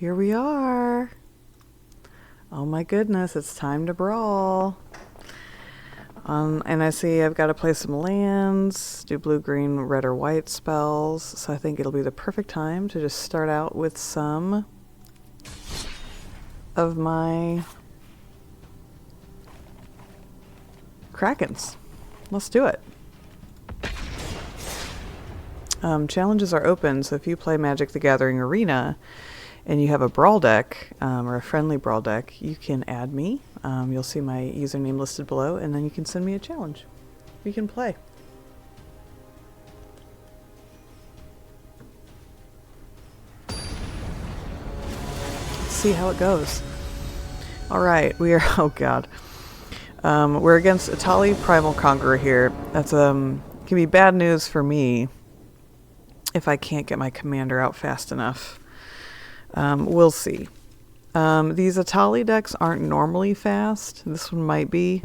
here we are. Oh my goodness, it's time to brawl. And I see I've got to play some lands, do blue, green, red, or white spells. So I think it'll be the perfect time to just start out with some of my krakens. Let's do it. Challenges are open, so if you play Magic the Gathering Arena and you have a brawl deck, or a friendly brawl deck, you can add me. You'll see my username listed below, and then you can send me a challenge. We can play. Let's see how it goes. Alright, we are, oh god. We're against Etali Primal Conqueror here. That's, can be bad news for me if I can't get my commander out fast enough. We'll see. These Etali decks aren't normally fast. This one might be.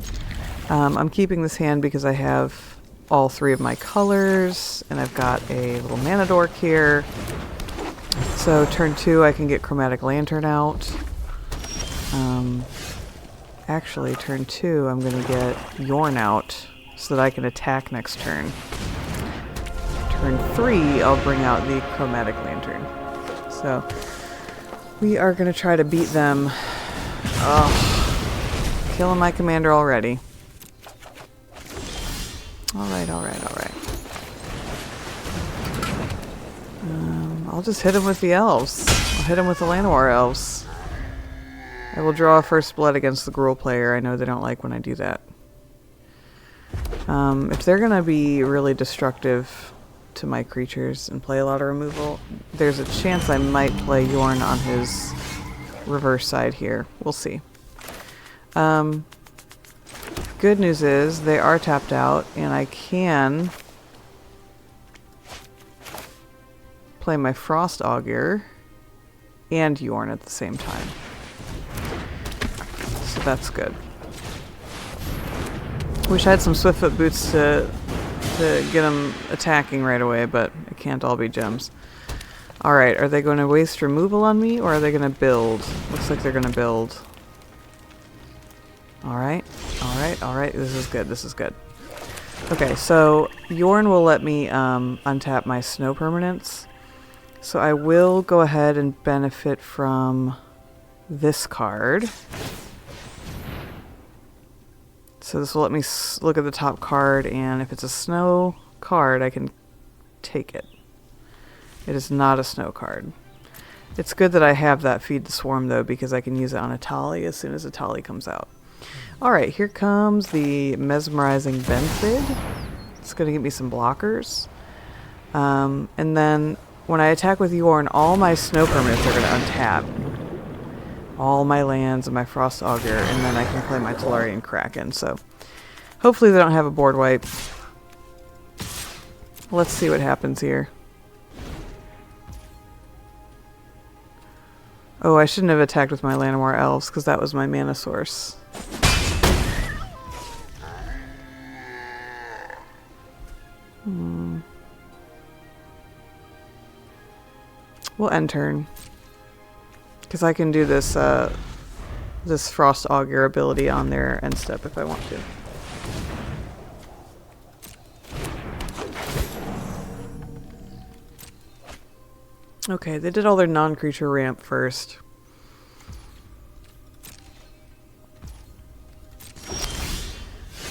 I'm keeping this hand because I have all three of my colors, and I've got a little mana dork here. So turn 2 I can get Chromatic Lantern out. Actually, turn 2 I'm going to get Jorn out so that I can attack next turn. Turn 3 I'll bring out the Chromatic Lantern. So we are going to try to beat them. Oh, killing my commander already. Alright. I'll just hit him with the elves. I'll hit him with the Llanowar elves. I will draw a first blood against the Gruul player. I know they don't like when I do that. If they're going to be really destructive to my creatures and play a lot of removal, there's a chance I might play Jorn on his reverse side here. We'll see. Good news is they are tapped out, and I can play my Frost Augur and Jorn at the same time. So that's good. Wish I had some Swiftfoot boots to get them attacking right away, but it can't all be gems. Alright, are they going to waste removal on me, or are they going to build? Looks like they're going to build. Alright. This is good. Okay, so Jorn will let me untap my snow permanents. So I will go ahead and benefit from this card. So this will let me look at the top card, and if it's a snow card, I can take it. It is not a snow card. It's good that I have that Feed the Swarm, though, because I can use it on Etali as soon as Etali comes out. Alright, here comes the Mesmerizing Benfid. It's going to give me some blockers. And then when I attack with Jorn, all my snow permanents are going to untap. All my lands and my Frost Augur, and then I can play my Tellurian Kraken. So hopefully they don't have a board wipe. Let's see what happens here. Oh, I shouldn't have attacked with my Llanowar Elves because that was my mana source. We'll end turn. Because I can do this this Frost Augur ability on their end step if I want to. Okay, they did all their non-creature ramp first.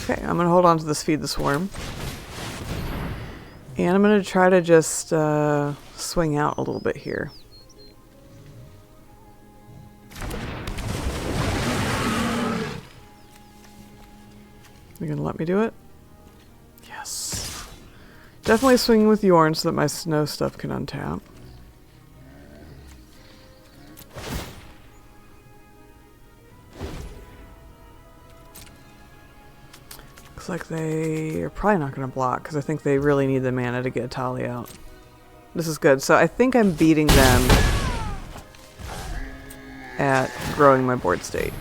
Okay, I'm going to hold on to this Feed the Swarm. And I'm going to try to just swing out a little bit here. You're going to let me do it? Yes. Definitely swing with Jorn so that my snow stuff can untap. Looks like they are probably not going to block because I think they really need the mana to get Etali out. This is good. So I think I'm beating them at growing my board state,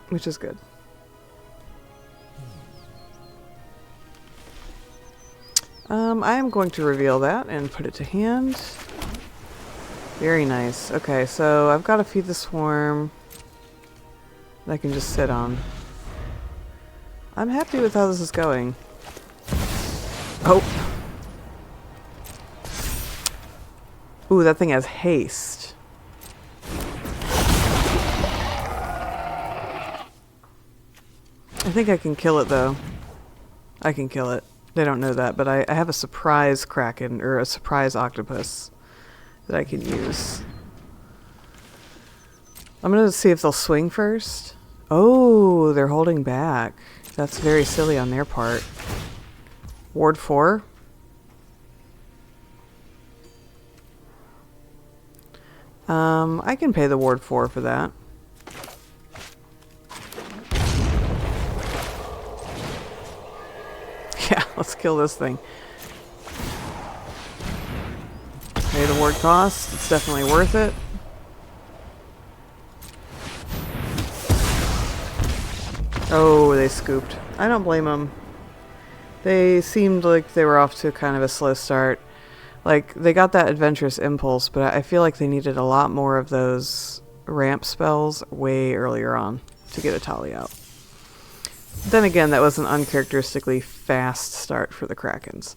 which is good. I am going to reveal that and put it to hand. Very nice. Okay, so I've got to feed the swarm that I can just sit on. I'm happy with how this is going. Oh! Ooh, that thing has haste. I think I can kill it, though. I can kill it. They don't know that, but I have a surprise kraken, or a surprise octopus that I can use. I'm gonna see if they'll swing first. Oh, they're holding back. That's very silly on their part. Ward 4? I can pay the Ward 4 for that. Yeah, let's kill this thing. Pay the ward cost. It's definitely worth it. Oh, they scooped. I don't blame them. They seemed like they were off to kind of a slow start. Like, they got that adventurous impulse, but I feel like they needed a lot more of those ramp spells way earlier on to get a tally out. Then again, that was an uncharacteristically fast start for the krakens.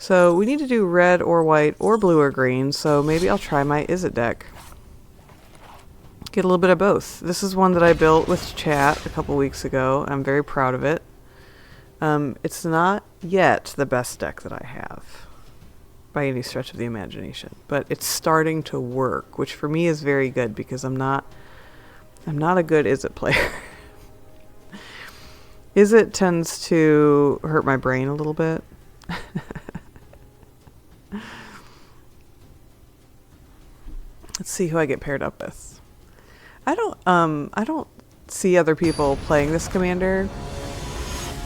So we need to do red or white or blue or green, so maybe I'll try my Izzet deck. Get a little bit of both. This is one that I built with chat a couple weeks ago. I'm very proud of it. It's not yet the best deck that I have by any stretch of the imagination, but it's starting to work, which for me is very good because I'm not a good Izzet player. Izzet tends to hurt my brain a little bit. Let's see who I get paired up with. I don't see other people playing this commander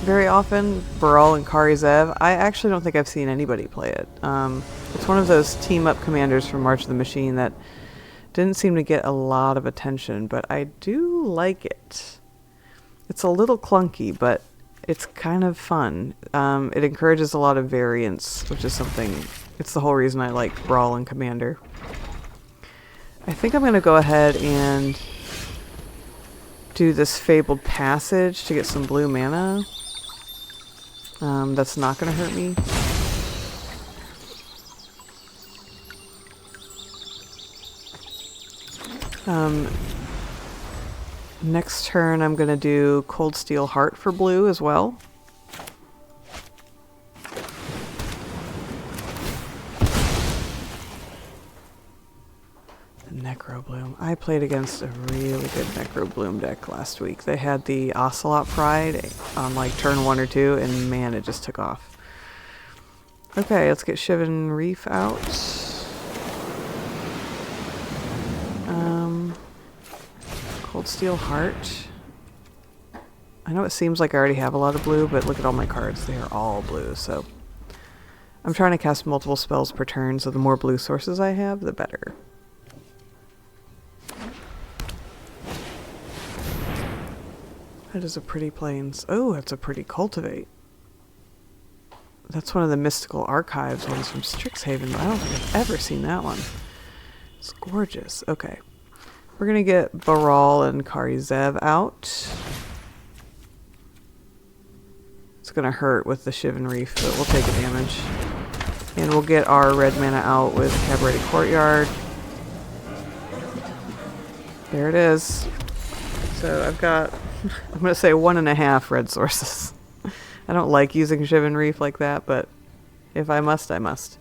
very often. Baral Kari Zev. I actually don't think I've seen anybody play it. It's one of those team up commanders from March of the Machine that didn't seem to get a lot of attention, but I do like it. It's a little clunky, but it's kind of fun. It encourages a lot of variance, which is something, it's the whole reason I like Brawl and Commander. I think I'm going to go ahead and do this Fabled Passage to get some blue mana. That's not going to hurt me. Next turn I'm going to do Cold Steel Heart for blue as well. Necrobloom. I played against a really good Necrobloom deck last week. They had the Ocelot Pride on like turn 1 or 2, and man, it just took off. Okay, let's get Shivan Reef out. Cold Steel Heart. I know it seems like I already have a lot of blue, but look at all my cards. They are all blue, so I'm trying to cast multiple spells per turn, so the more blue sources I have, the better. That is a pretty plains. Oh, that's a pretty Cultivate. That's one of the Mystical Archives ones from Strixhaven, but I don't think I've ever seen that one. It's gorgeous. Okay. We're going to get Baral and Kari Zev out. It's going to hurt with the Shivan Reef, but we'll take the damage. And we'll get our red mana out with Cabaret Courtyard. There it is. So I've got, I'm going to say 1.5 red sources. I don't like using Shivan Reef like that, but if I must, I must.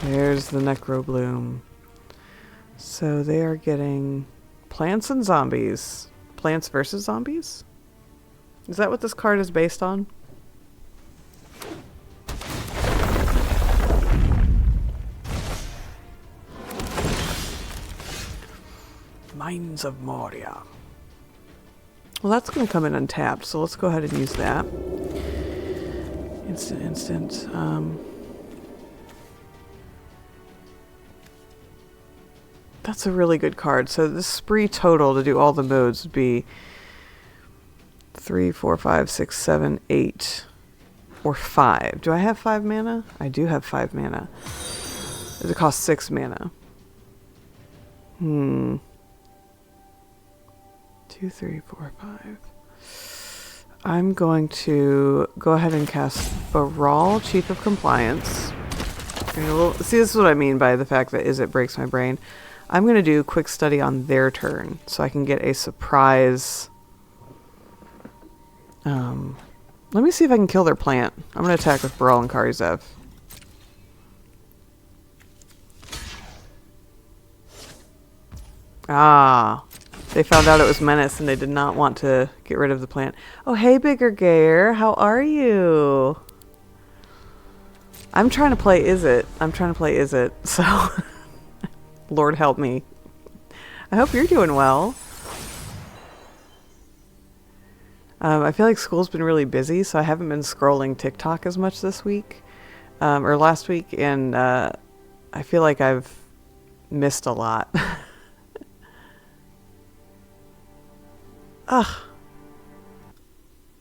There's the Necrobloom. So they are getting plants and zombies. Plants versus zombies? Is that what this card is based on? Mines of Moria. Well, that's going to come in untapped, so let's go ahead and use that. Instant. That's a really good card. So the spree total to do all the modes would be 3, 4, 5, 6, 7, 8, or 5. Do I have 5 mana? I do have 5 mana. It costs 6 mana. 2, 3, 4, 5. I'm going to go ahead and cast Baral, Chief of Compliance. See, this is what I mean by the fact that it breaks my brain. I'm going to do quick study on their turn so I can get a surprise. Let me see if I can kill their plant. I'm going to attack with Baral Kari Zev. Ah, they found out it was Menace and they did not want to get rid of the plant. Oh, hey, Bigger Gayer. How are you? I'm trying to play Is It. So, Lord help me. I hope you're doing well. I feel like school's been really busy, so I haven't been scrolling TikTok as much this week. Or last week, and I feel like I've missed a lot. Ugh.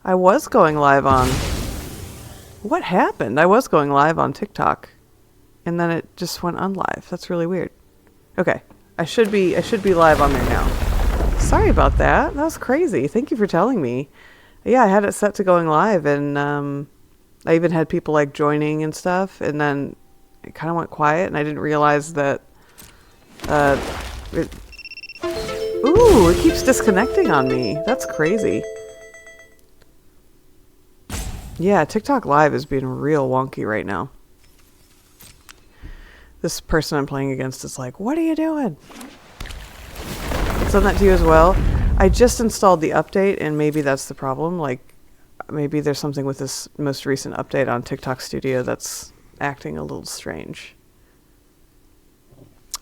I was going live on... What happened? I was going live on TikTok, and then it just went unlive. That's really weird. Okay, I should be live on there now. Sorry about that. That was crazy. Thank you for telling me. Yeah, I had it set to going live, and I even had people like joining and stuff, and then it kind of went quiet, and I didn't realize that. Ooh, it keeps disconnecting on me. That's crazy. Yeah, TikTok Live is being real wonky right now. This person I'm playing against is like, what are you doing? It's done that to you as well. I just installed the update, and maybe that's the problem. Like, maybe there's something with this most recent update on TikTok Studio that's acting a little strange.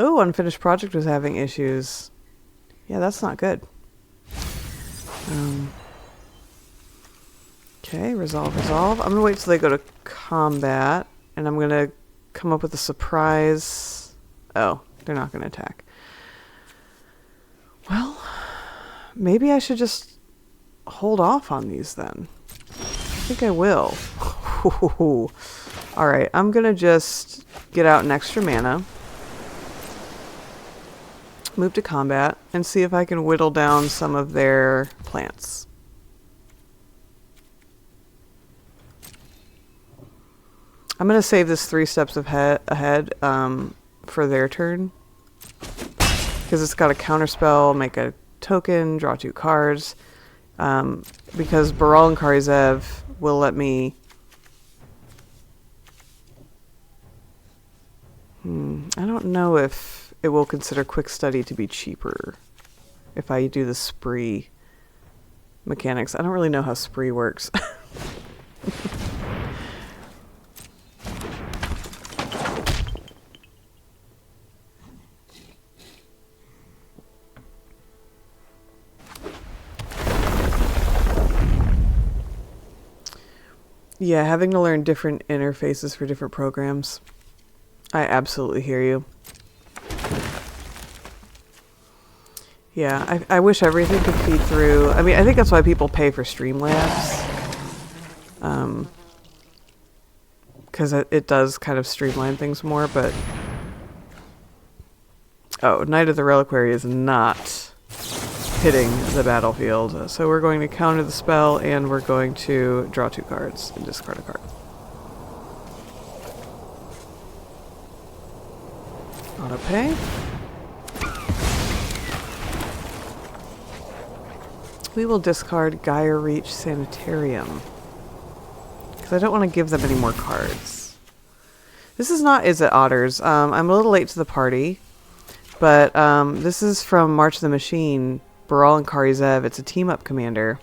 Oh, Unfinished Project was having issues. Yeah, that's not good. Okay, resolve. I'm going to wait till they go to combat, and I'm going to come up with a surprise. Oh, they're not going to attack. Well, maybe I should just hold off on these then. I think I will. Alright, I'm going to just get out an extra mana. Move to combat and see if I can whittle down some of their plants. I'm going to save this 3 steps ahead for their turn. Because it's got a counterspell, make a token, draw 2 cards. Because Baral Kari Zev will let me... I don't know if it will consider quick study to be cheaper if I do the spree mechanics. I don't really know how spree works. Yeah, having to learn different interfaces for different programs. I absolutely hear you. Yeah, I wish everything could feed through. I mean, I think that's why people pay for Streamlabs. Because it does kind of streamline things more, but... Oh, Knight of the Reliquary is not hitting the battlefield. So we're going to counter the spell, and we're going to draw 2 cards and discard a card. Auto pay. We will discard Gaia Reach Sanitarium. Because I don't want to give them any more cards. This is not Is It Otters. I'm a little late to the party. But this is from March of the Machine, Baral Kari Zev. It's a team-up commander.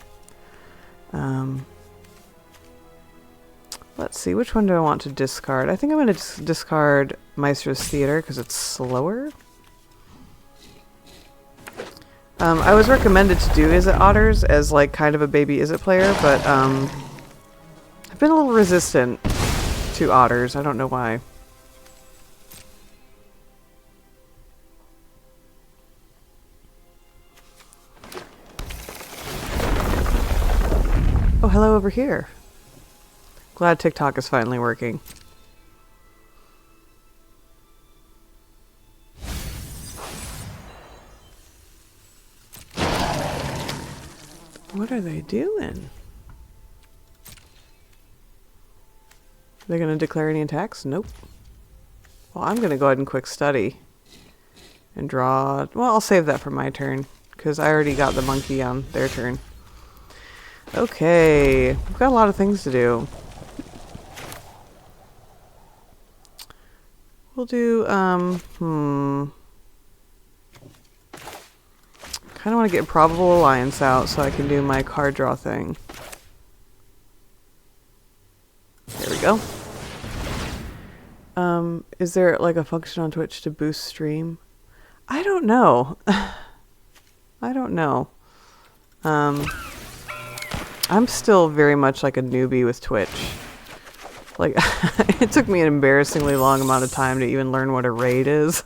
Let's see, which one do I want to discard? I think I'm going to discard Maestro's Theater because it's slower. I was recommended to do Is It Otters as like kind of a baby Is It player, but I've been a little resistant to Otters. I don't know why. Oh, hello over here. Glad TikTok is finally working. What are they doing? Are they going to declare any attacks? Nope. Well, I'm going to go ahead and quick study. And draw... Well, I'll save that for my turn. Because I already got the monkey on their turn. Okay. We've got a lot of things to do. We'll do, kind of want to get Probable Alliance out so I can do my card draw thing. There we go. Is there like a function on Twitch to boost stream? I don't know. I don't know. I'm still very much like a newbie with Twitch. Like, it took me an embarrassingly long amount of time to even learn what a raid is.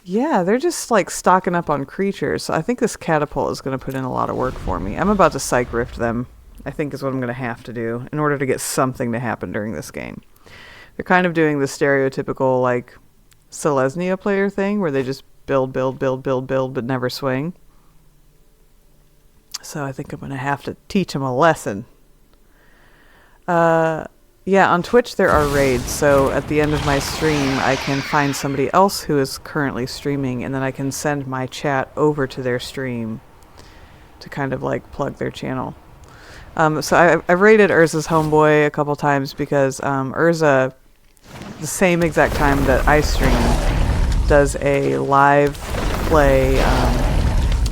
Yeah, they're just like stocking up on creatures. So I think this catapult is going to put in a lot of work for me. I'm about to psych rift them, I think is what I'm going to have to do in order to get something to happen during this game. They're kind of doing the stereotypical like Selesnya player thing where they just build, but never swing. So I think I'm going to have to teach them a lesson. Yeah, on Twitch there are raids, so at the end of my stream I can find somebody else who is currently streaming and then I can send my chat over to their stream to kind of like plug their channel. So I've raided Urza's homeboy a couple times because Urza, the same exact time that I stream, does a live play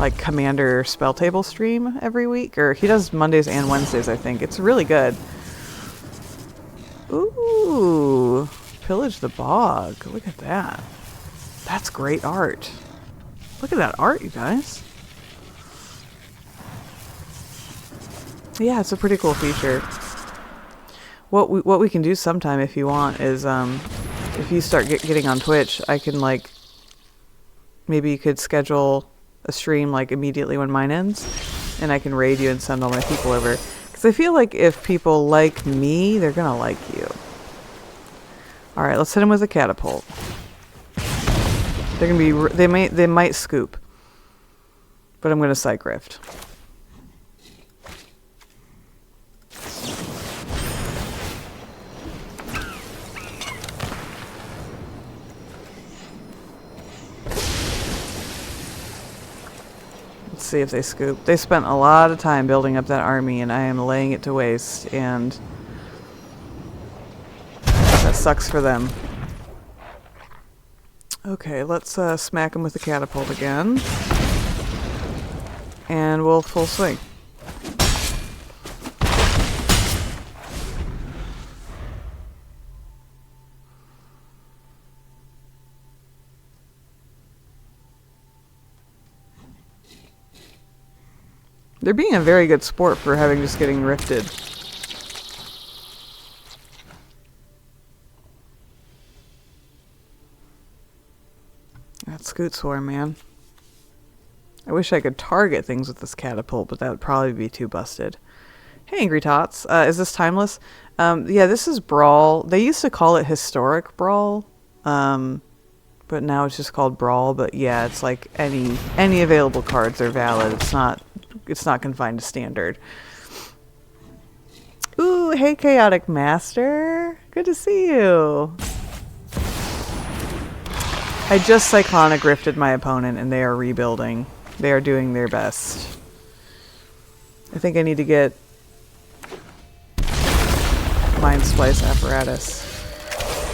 like Commander spell table stream every week, or he does Mondays and Wednesdays, I think. It's really good. Ooh, Pillage the Bog. Look at that. That's great art. Look at that art, you guys. Yeah, it's a pretty cool feature. What we can do sometime if you want is if you start getting on Twitch, I can like maybe you could schedule a stream like immediately when mine ends, and I can raid you and send all my people over. Because I feel like if people like me, they're gonna like you. All right, let's hit them with a catapult. They're gonna be they might scoop, but I'm gonna psych rift. See if they scoop. They spent a lot of time building up that army and I am laying it to waste, and that sucks for them. Okay, let's smack them with the catapult again and we'll full swing. They're being a very good sport for having just getting rifted. That Scute Swarm, man. I wish I could target things with this catapult, but that would probably be too busted. Hey, Angry Tots. Is this timeless? Yeah, this is Brawl. They used to call it Historic Brawl, but now it's just called Brawl. But yeah, it's like any available cards are valid. It's not confined to standard. Ooh, hey Chaotic Master. Good to see you. I just Cyclonic Rifted my opponent and they are rebuilding. They are doing their best. I think I need to get Mind Splice Apparatus.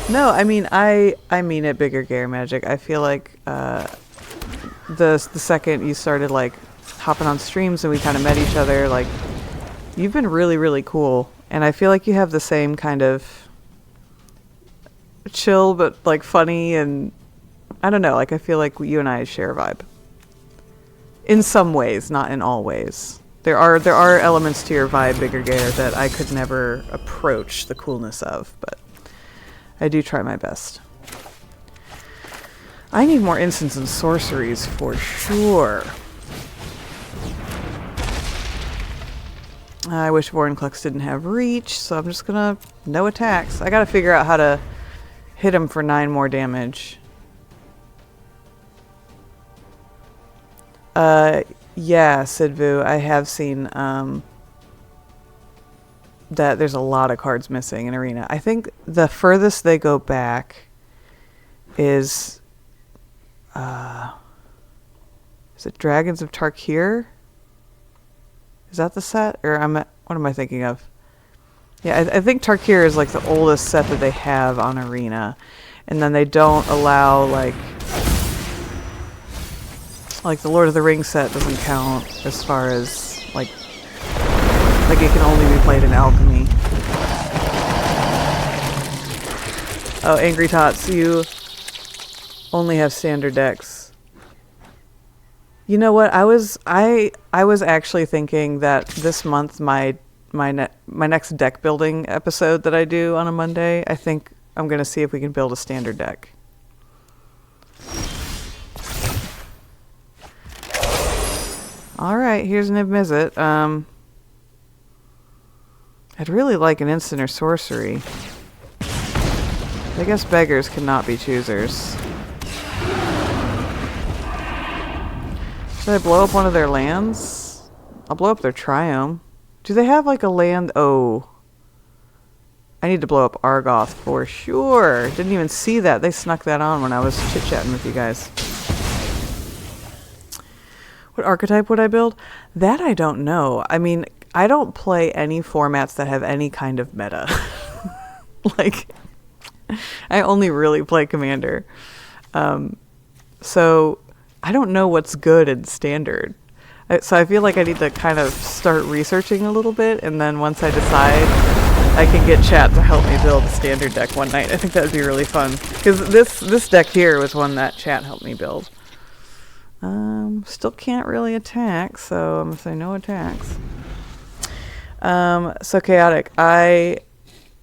No, I mean mean it, Bigger Gare Magic. I feel like the second you started like hopping on streams and we kind of met each other, like you've been really, really cool, and I feel like you have the same kind of chill but like funny, and I don't know, like I feel like you and I share a vibe in some ways, not in all ways. There are elements to your vibe, Bigger Gare, that I could never approach the coolness of, but I do try my best. I need more instants and sorceries for sure. I wish Vorinclex didn't have reach, so I'm just gonna no attacks. I gotta figure out how to hit him for 9 more damage. Yeah, Sidvu, I have seen that there's a lot of cards missing in Arena. I think the furthest they go back is it Dragons of Tarkir? Is that the set? Or what am I thinking of? Yeah, I think Tarkir is like the oldest set that they have on Arena. And then they don't allow like the Lord of the Rings set doesn't count as far as like it can only be played in Alchemy. Oh, Angry Tots, you only have standard decks. You know what? I was actually thinking that this month my next deck building episode that I do on a Monday, I think I'm going to see if we can build a standard deck. Alright, here's Nib Mizzet. I'd really like an instant or sorcery. I guess beggars cannot be choosers. Should I blow up one of their lands? I'll blow up their Triome. Do they have like a land? Oh. I need to blow up Argoth for sure. Didn't even see that. They snuck that on when I was chit-chatting with you guys. What archetype would I build? That I don't know. I mean, I don't play any formats that have any kind of meta. Like, I only really play Commander. So, I don't know what's good in Standard. So I feel like I need to kind of start researching a little bit, and then once I decide, I can get chat to help me build a Standard deck one night. I think that would be really fun. Because this deck here was one that chat helped me build. Still can't really attack, so I'm going to say no attacks. So Chaotic, I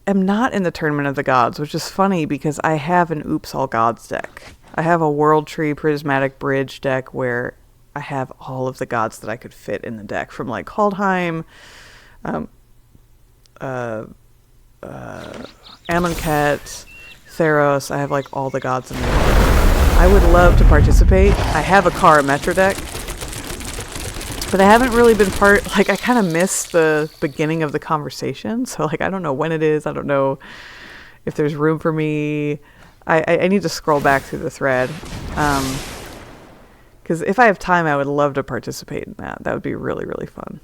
am not in the Tournament of the Gods, which is funny because I have an Oops All Gods deck. I have a World Tree Prismatic Bridge deck where I have all of the gods that I could fit in the deck, from like Kaldheim, Amonkhet, Theros. I have like all the gods in there. I would love to participate. I have a Kara Metra deck, but I haven't really been I kind of missed the beginning of the conversation. So like, I don't know when it is. I don't know if there's room for me. I need to scroll back through the thread. Because if I have time, I would love to participate in that. That would be really, really fun.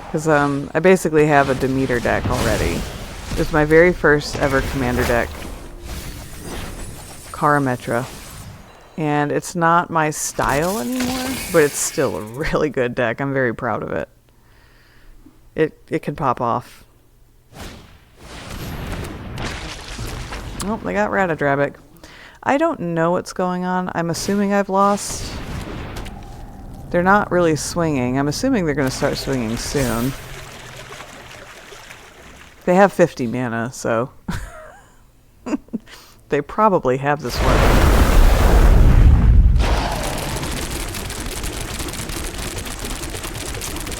Because I basically have a Demeter deck already. It's my very first ever Commander deck. Kara Metra. And it's not my style anymore, but it's still a really good deck. I'm very proud of it. It can pop off. Oh, they got Ratadrabic. I don't know what's going on. I'm assuming I've lost. They're not really swinging. I'm assuming they're going to start swinging soon. They have 50 mana, so they probably have this one.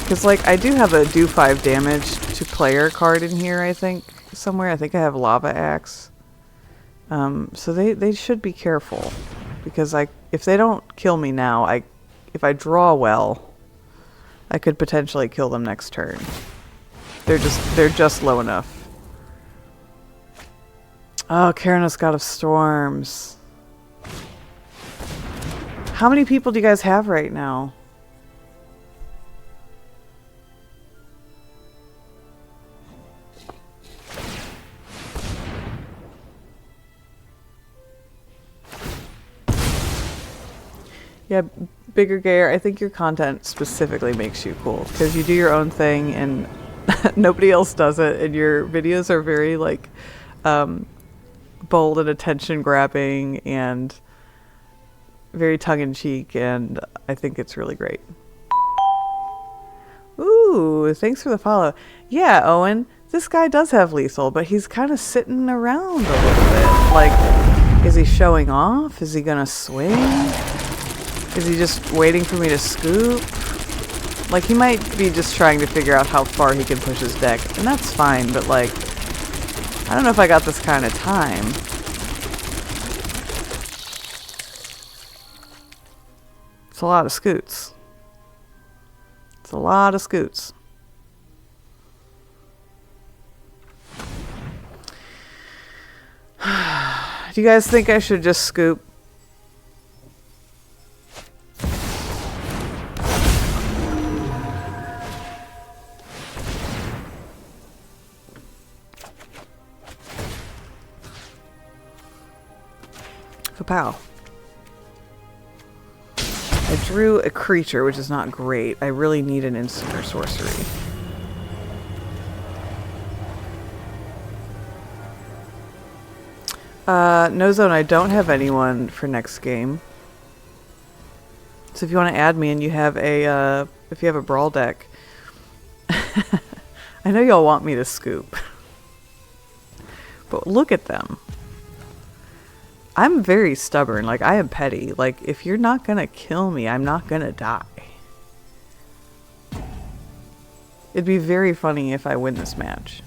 Because, like, I do have a do 5 damage to player card in here, I think, somewhere. I think I have Lava Axe. So they should be careful. Because if they don't kill me now, if I draw well, I could potentially kill them next turn. They're just low enough. Oh, Karanos God of Storms. How many people do you guys have right now? Yeah, Bigger Gayer, I think your content specifically makes you cool because you do your own thing and nobody else does it, and your videos are very like bold and attention grabbing and very tongue-in-cheek, and I think it's really great. Ooh, thanks for the follow. Yeah, Owen, this guy does have lethal, but he's kind of sitting around a little bit. Like, is he showing off? Is he gonna swing? Is he just waiting for me to scoop? Like, he might be just trying to figure out how far he can push his deck, and that's fine, but like, I don't know if I got this kind of time. It's a lot of Scutes. It's a lot of Scutes. Do you guys think I should just scoop? Kapow. I drew a creature, which is not great. I really need an instant or sorcery. No zone, I don't have anyone for next game. So if you want to add me and you have a, if you have a Brawl deck, I know y'all want me to scoop. But look at them. I'm very stubborn. Like, I am petty. Like, if you're not gonna kill me, I'm not gonna die. It'd be very funny if I win this match.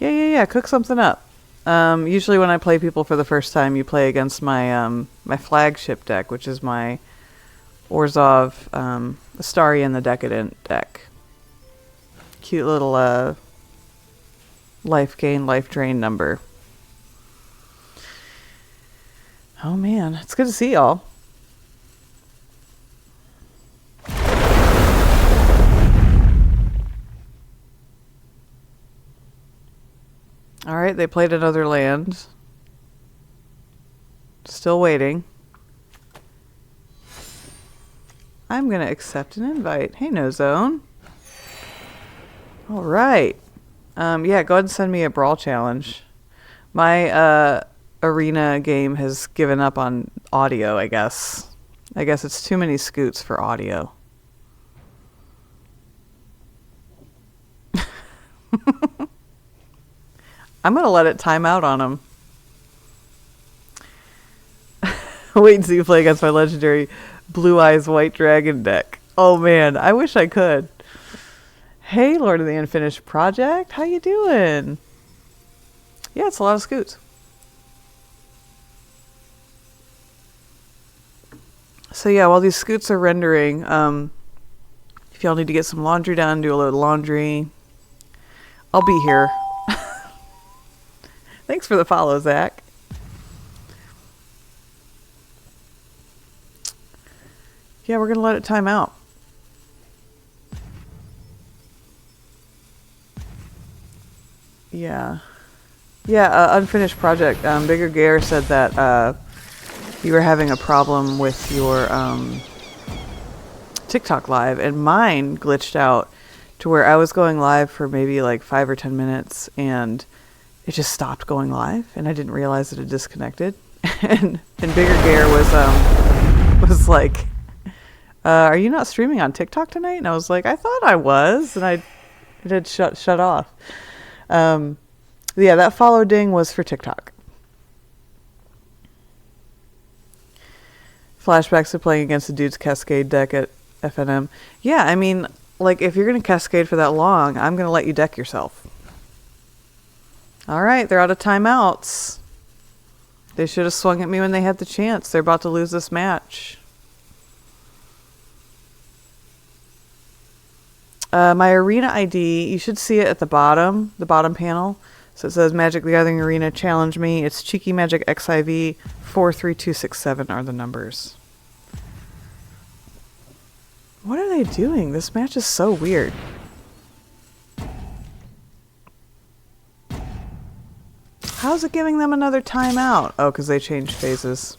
Yeah, cook something up. Usually when I play people for the first time, you play against my my flagship deck, which is my Orzhov Astarion the Decadent deck. Cute little life gain, life drain number. Oh man, it's good to see y'all. Alright, they played another land. Still waiting. I'm gonna accept an invite. Hey, No Zone. Alright. Yeah, go ahead and send me a Brawl challenge. My arena game has given up on audio, I guess. I guess it's too many Scutes for audio. I'm gonna let it time out on him. Wait until you play against my legendary Blue Eyes White Dragon deck. Oh man, I wish I could. Hey, Lord of the Unfinished Project, how you doing? Yeah, it's a lot of Scutes. So yeah, while these Scutes are rendering, if y'all need to get some laundry done, do a load of laundry, I'll be here. Thanks for the follow, Zach. Yeah, we're gonna let it time out. Yeah. Yeah, Unfinished Project. Bigger Gare said that you were having a problem with your TikTok live, and mine glitched out to where I was going live for maybe like 5 or 10 minutes, and it just stopped going live, and I didn't realize it had disconnected. and Bigger Gare was like, are you not streaming on TikTok tonight? And I was like, I thought I was, and it had shut off. Yeah, that follow ding was for TikTok. Flashbacks to playing against the dude's Cascade deck at FNM. Yeah, I mean, like, if you're going to Cascade for that long, I'm going to let you deck yourself. Alright, they're out of timeouts. They should have swung at me when they had the chance. They're about to lose this match. My arena ID, you should see it at the bottom panel. So it says Magic the Gathering Arena, challenge me. It's cheekymagicxiv 43267 are the numbers. What are they doing? This match is so weird. How's it giving them another timeout? Oh, because they changed phases.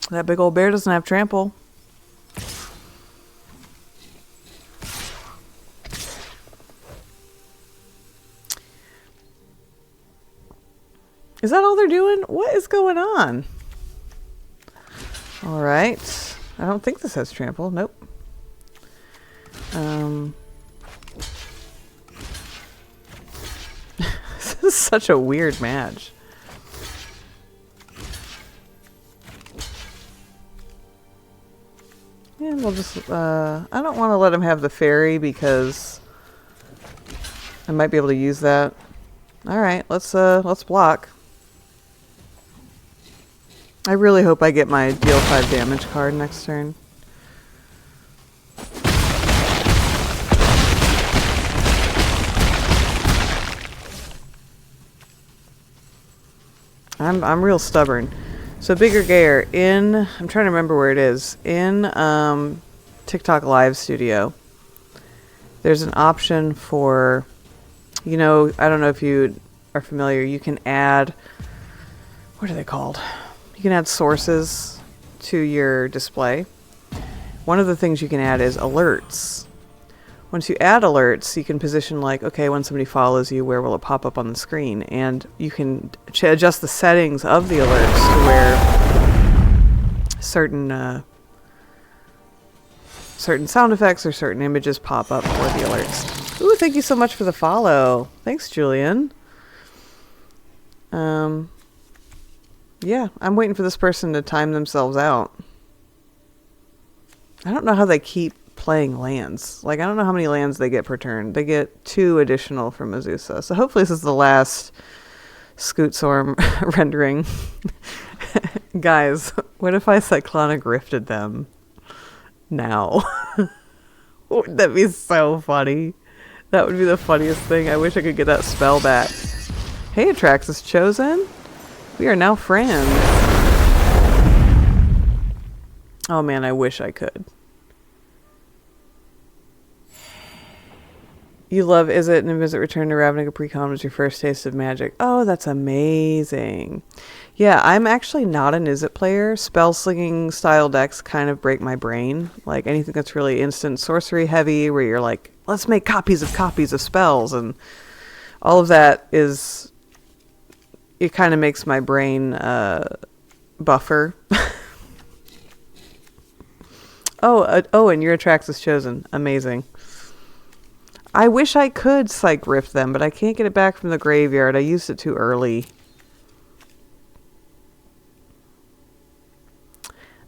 That big old bear doesn't have trample. Is that all they're doing? What is going on? Alright. I don't think this has trample. Nope. This is such a weird match. Yeah, we'll just, I don't want to let him have the fairy because I might be able to use that. Alright, let's block. I really hope I get my deal 5 damage card next turn. I'm real stubborn. So Bigger Gayer in, I'm trying to remember where it is, in TikTok Live Studio, there's an option for, you know, I don't know if you are familiar, you can add, what are they called? You can add sources to your display. One of the things you can add is alerts. Once you add alerts, you can position like, okay, when somebody follows you, where will it pop up on the screen? And you can adjust the settings of the alerts to where certain sound effects or certain images pop up for the alerts. Ooh, thank you so much for the follow. Thanks, Julian. Yeah, I'm waiting for this person to time themselves out. I don't know how they keep playing lands. Like, I don't know how many lands they get per turn. They get 2 additional from Azusa. So hopefully this is the last Scute Swarm rendering. Guys, what if I Cyclonic Rifted them now? Wouldn't that be so funny? That would be the funniest thing. I wish I could get that spell back. Hey, Atraxis Chosen. We are now friends. Oh man, I wish I could. You love Is It and Visit Return to Ravnica Precon was your first taste of Magic. Oh, that's amazing. Yeah, I'm actually not an Is It player. Spell slinging style decks kind of break my brain. Like anything that's really instant sorcery heavy where you're like, let's make copies of spells, and all of that is, it kind of makes my brain buffer. Oh, and your Atraxis Chosen. Amazing. I wish I could Psych Rift them, but I can't get it back from the graveyard. I used it too early.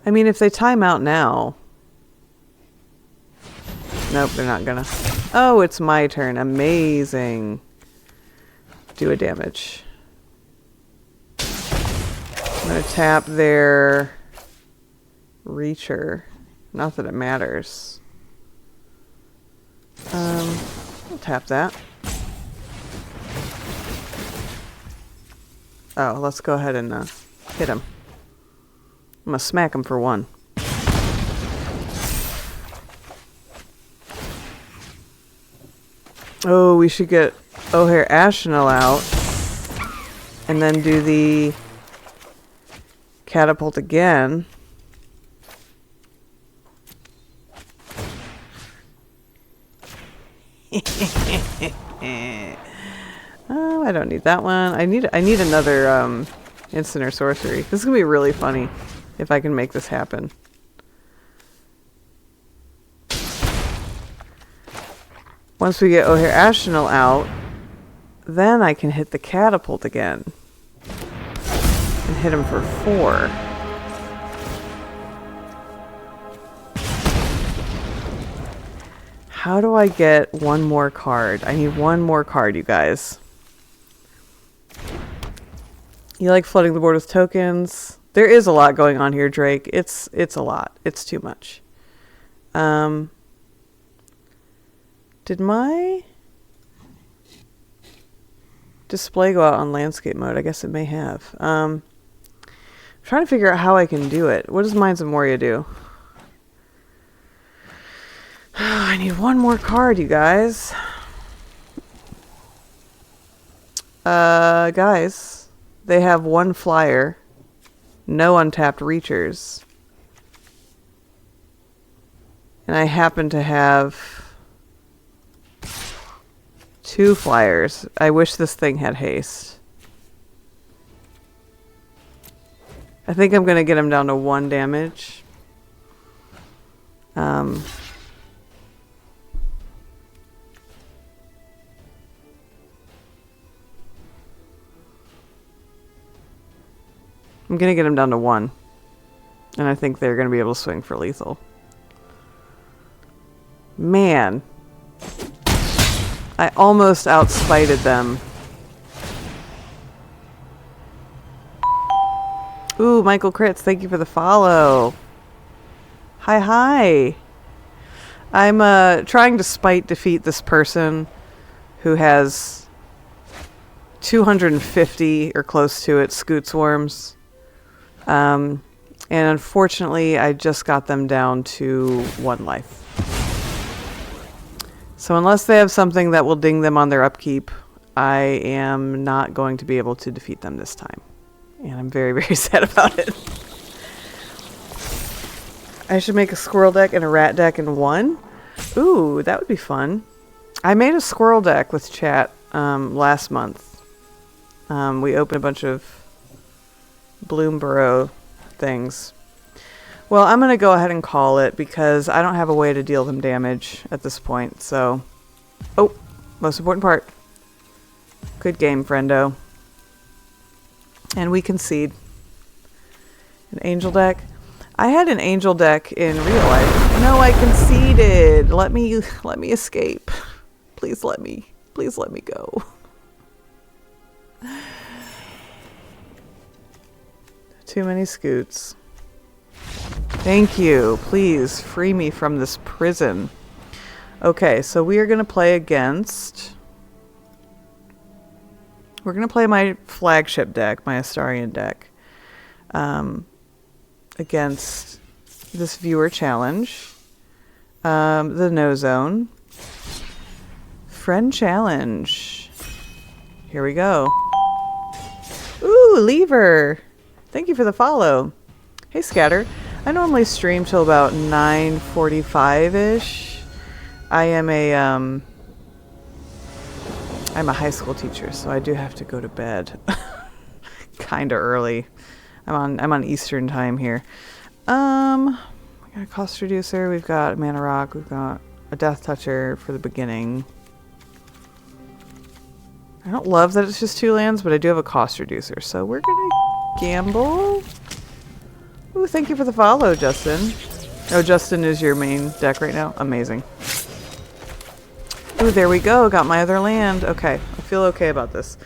I mean, if they time out now... Nope, they're not gonna. Oh, it's my turn. Amazing. Do a damage. I'm gonna tap their Reacher. Not that it matters. I'll tap that. Oh, let's go ahead and hit him. I'm gonna smack him for 1. Oh, we should get O'Hare Ashnell out and then do the catapult again. Oh, I don't need that one. I need another instant or sorcery. This is gonna be really funny if I can make this happen. Once we get O'Hare Ashnell out, then I can hit the catapult again and hit him for 4. How do I get one more card? I need one more card, you guys. You like flooding the board with tokens? There is a lot going on here, Drake. It's a lot. It's too much. Did my display go out on landscape mode? I guess it may have. I'm trying to figure out how I can do it. What does Minds of Moria do? I need one more card, you guys. Guys, they have 1 flyer, no untapped Reachers. And I happen to have 2 flyers. I wish this thing had haste. I think I'm going to get him down to 1 damage. I'm going to get him down to 1. And I think they're going to be able to swing for lethal. Man. I almost outspited them. Ooh, Michael Crits, thank you for the follow. Hi, hi. I'm trying to spite defeat this person who has 250 or close to it Scute Swarms. And unfortunately, I just got them down to 1 life. So unless they have something that will ding them on their upkeep, I am not going to be able to defeat them this time. And I'm very, very sad about it. I should make a squirrel deck and a rat deck in one. Ooh, that would be fun. I made a squirrel deck with chat last month. We opened a bunch of Bloom Burrow things. Well, I'm going to go ahead and call it because I don't have a way to deal them damage at this point. So, oh, most important part. Good game, friendo. And we concede. An angel deck. I had an angel deck in real life. No, I conceded. Let me escape. Please let me go. Too many Scutes. Thank you. Please free me from this prison. Okay, so we are going to play against... We're going to play my flagship deck, my Astarion deck, against this viewer challenge, the No Zone, friend challenge. Here we go. Ooh, Lever. Thank you for the follow. Hey, Scatter. I normally stream till about 9:45-ish. I am I'm a high school teacher, so I do have to go to bed kind of early. I'm on Eastern time here. We got a cost reducer, we've got a mana rock, we've got a death toucher for the beginning. I don't love that it's just 2 lands, but I do have a cost reducer, so we're gonna gamble. Ooh, thank you for the follow, Justin. Oh, Justin is your main deck right now? Amazing. Ooh, there we go. Got my other land. Okay, I feel okay about this.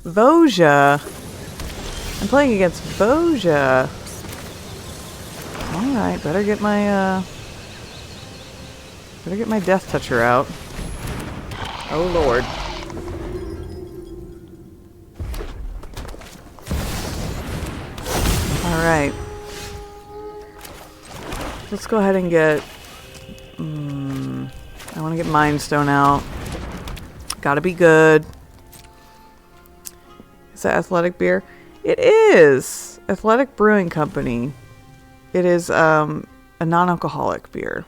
Voja. I'm playing against Voja. Alright, better get my Death Toucher out. Oh, Lord. Alright. Let's go ahead and get... I want to get Mind Stone out. Gotta be good. Is that Athletic beer? It is! Athletic Brewing Company. It is a non-alcoholic beer.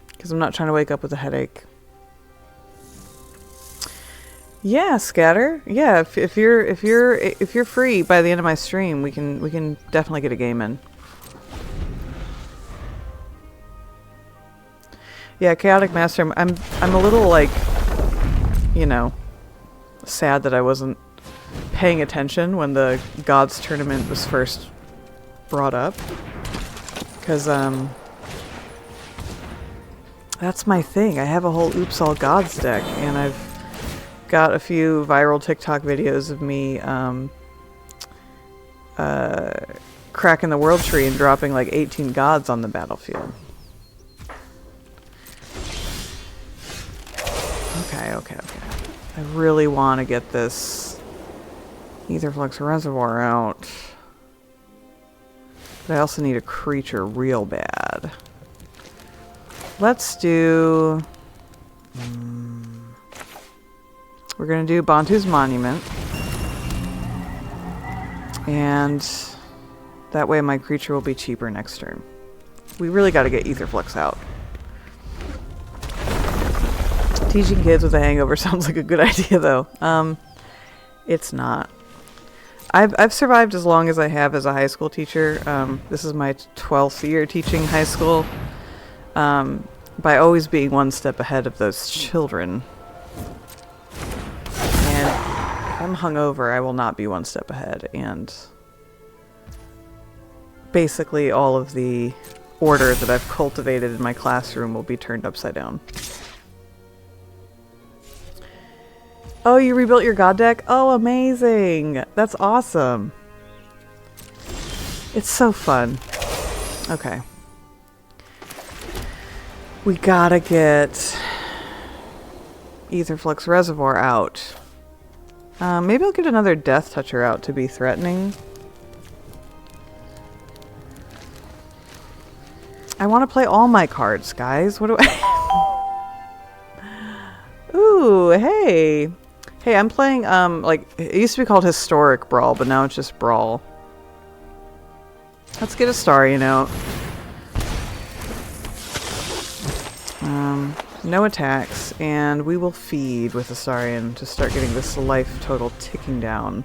Because I'm not trying to wake up with a headache. Yeah, Scatter. Yeah, if you're free by the end of my stream, we can definitely get a game in. Yeah, Chaotic Master, I'm a little, like, you know, sad that I wasn't paying attention when the Gods Tournament was first brought up. Because, that's my thing. I have a whole Oops All Gods deck, and I've got a few viral TikTok videos of me, cracking the World Tree and dropping, like, 18 gods on the battlefield. Okay. I really want to get this Aetherflux Reservoir out. But I also need a creature real bad. Let's do... we're going to do Bantu's Monument. And that way my creature will be cheaper next turn. We really got to get Aetherflux out. Teaching kids with a hangover sounds like a good idea, though. It's not. I've survived as long as I have as a high school teacher. This is my 12th year teaching high school. By always being one step ahead of those children. And if I'm hungover, I will not be one step ahead. And basically all of the order that I've cultivated in my classroom will be turned upside down. Oh, you rebuilt your god deck? Oh, amazing! That's awesome. It's so fun. Okay. We gotta get Aetherflux Reservoir out. Maybe I'll get another Death Toucher out to be threatening. I want to play all my cards, guys. What do I... Ooh, hey! Hey, I'm playing, like, it used to be called Historic Brawl, but now it's just Brawl. Let's get Astarion out. No attacks, and we will feed with Astarion to start getting this life total ticking down.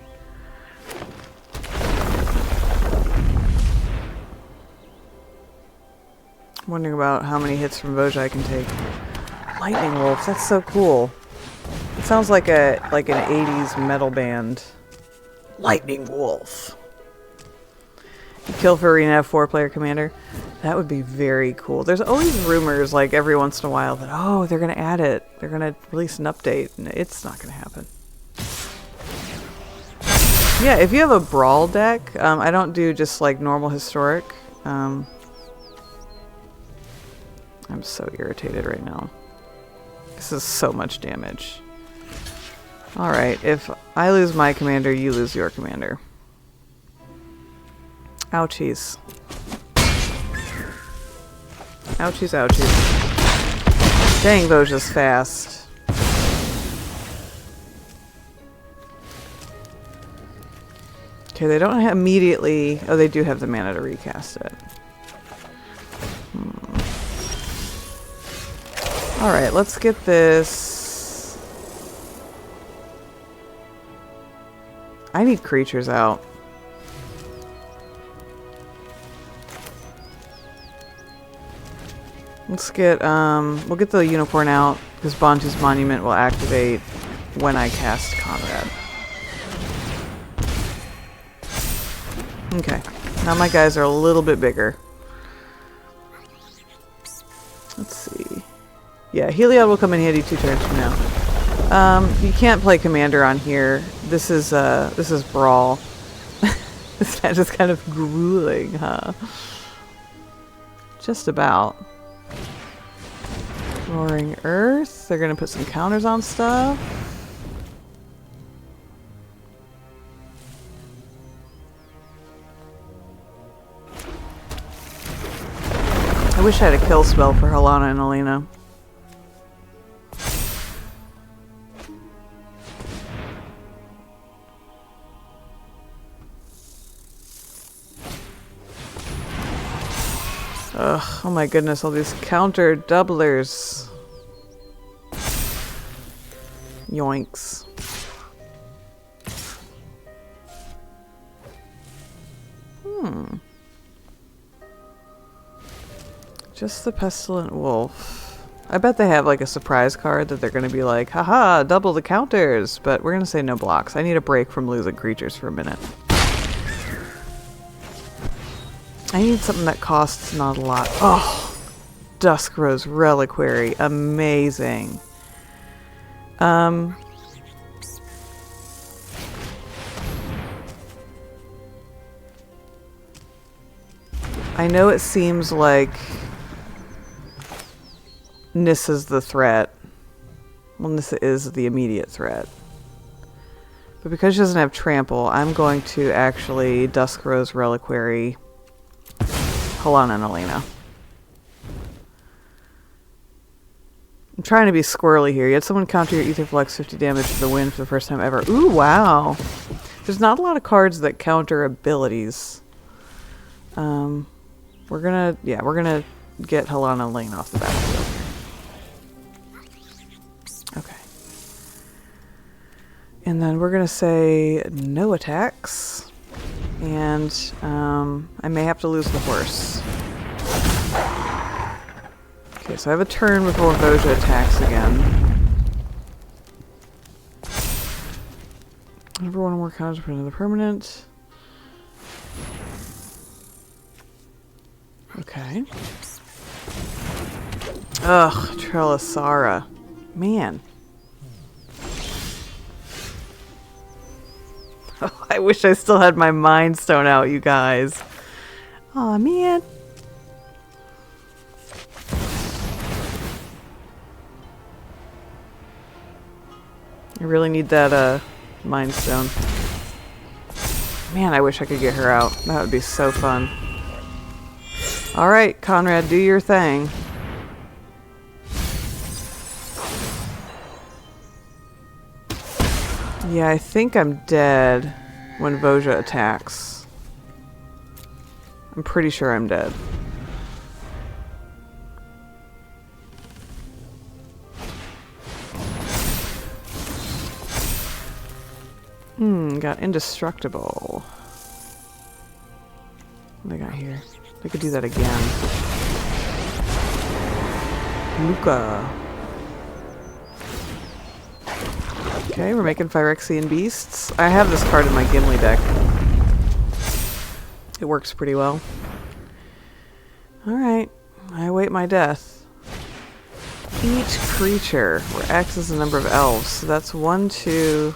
I'm wondering about how many hits from Voja I can take. Lightning Wolf, that's so cool. It sounds like an 80s metal band. Lightning Wolf. You kill for Arena 4-player commander. That would be very cool. There's always rumors, like, every once in a while that, oh, they're going to add it. They're going to release an update. And it's not going to happen. Yeah, if you have a Brawl deck, I don't do just, like, normal Historic. I'm so irritated right now. This is so much damage. Alright, if I lose my commander, you lose your commander. Ouchies. Ouchies, ouchies. Dang, Voja's fast. Okay, they don't have immediately... Oh, they do have the mana to recast it. Alright, let's get this... I need creatures out. Let's get, we'll get the unicorn out, because Bantu's Monument will activate when I cast Conrad. Okay, now my guys are a little bit bigger. Let's see. Yeah, Heliod will come in handy 2 turns from now. You can't play Commander on here. This is Brawl. This match is kind of grueling, huh? Just about. Roaring Earth. They're gonna put some counters on stuff. I wish I had a kill spell for Helana and Alina. Ugh, oh my goodness, all these counter doublers. Yoinks. Just the Pestilent Wolf. I bet they have like a surprise card that they're going to be like, haha, double the counters. But we're going to say no blocks. I need a break from losing creatures for a minute. I need something that costs not a lot. Oh, Duskrose Reliquary. Amazing. I know it seems like Nissa's the threat. Well, Nissa is the immediate threat. But because she doesn't have trample, I'm going to actually Duskrose Reliquary Helana and Alina. I'm trying to be squirrely here. You had someone counter your Aetherflux 50 damage for the win for the first time ever. Ooh, wow. There's not a lot of cards that counter abilities. We're gonna get Helana and Alina off the battlefield. Okay. And then we're going to say no attacks. And I may have to lose the horse. Okay, so I have a turn before Voja attacks again. Number one more counters for another permanent. Okay. Ugh, Trelisara. Man. Oh, I wish I still had my Mind Stone out, you guys. Aw, man. I really need that, Mind Stone. Man, I wish I could get her out. That would be so fun. Alright, Conrad, do your thing. Yeah, I think I'm dead when Voja attacks. I'm pretty sure I'm dead. Got indestructible. What do I got here? I could do that again. Luca. Okay, we're making Phyrexian Beasts. I have this card in my Gimli deck. It works pretty well. Alright, I await my death. Each creature, where X is the number of elves. So that's 1, 2...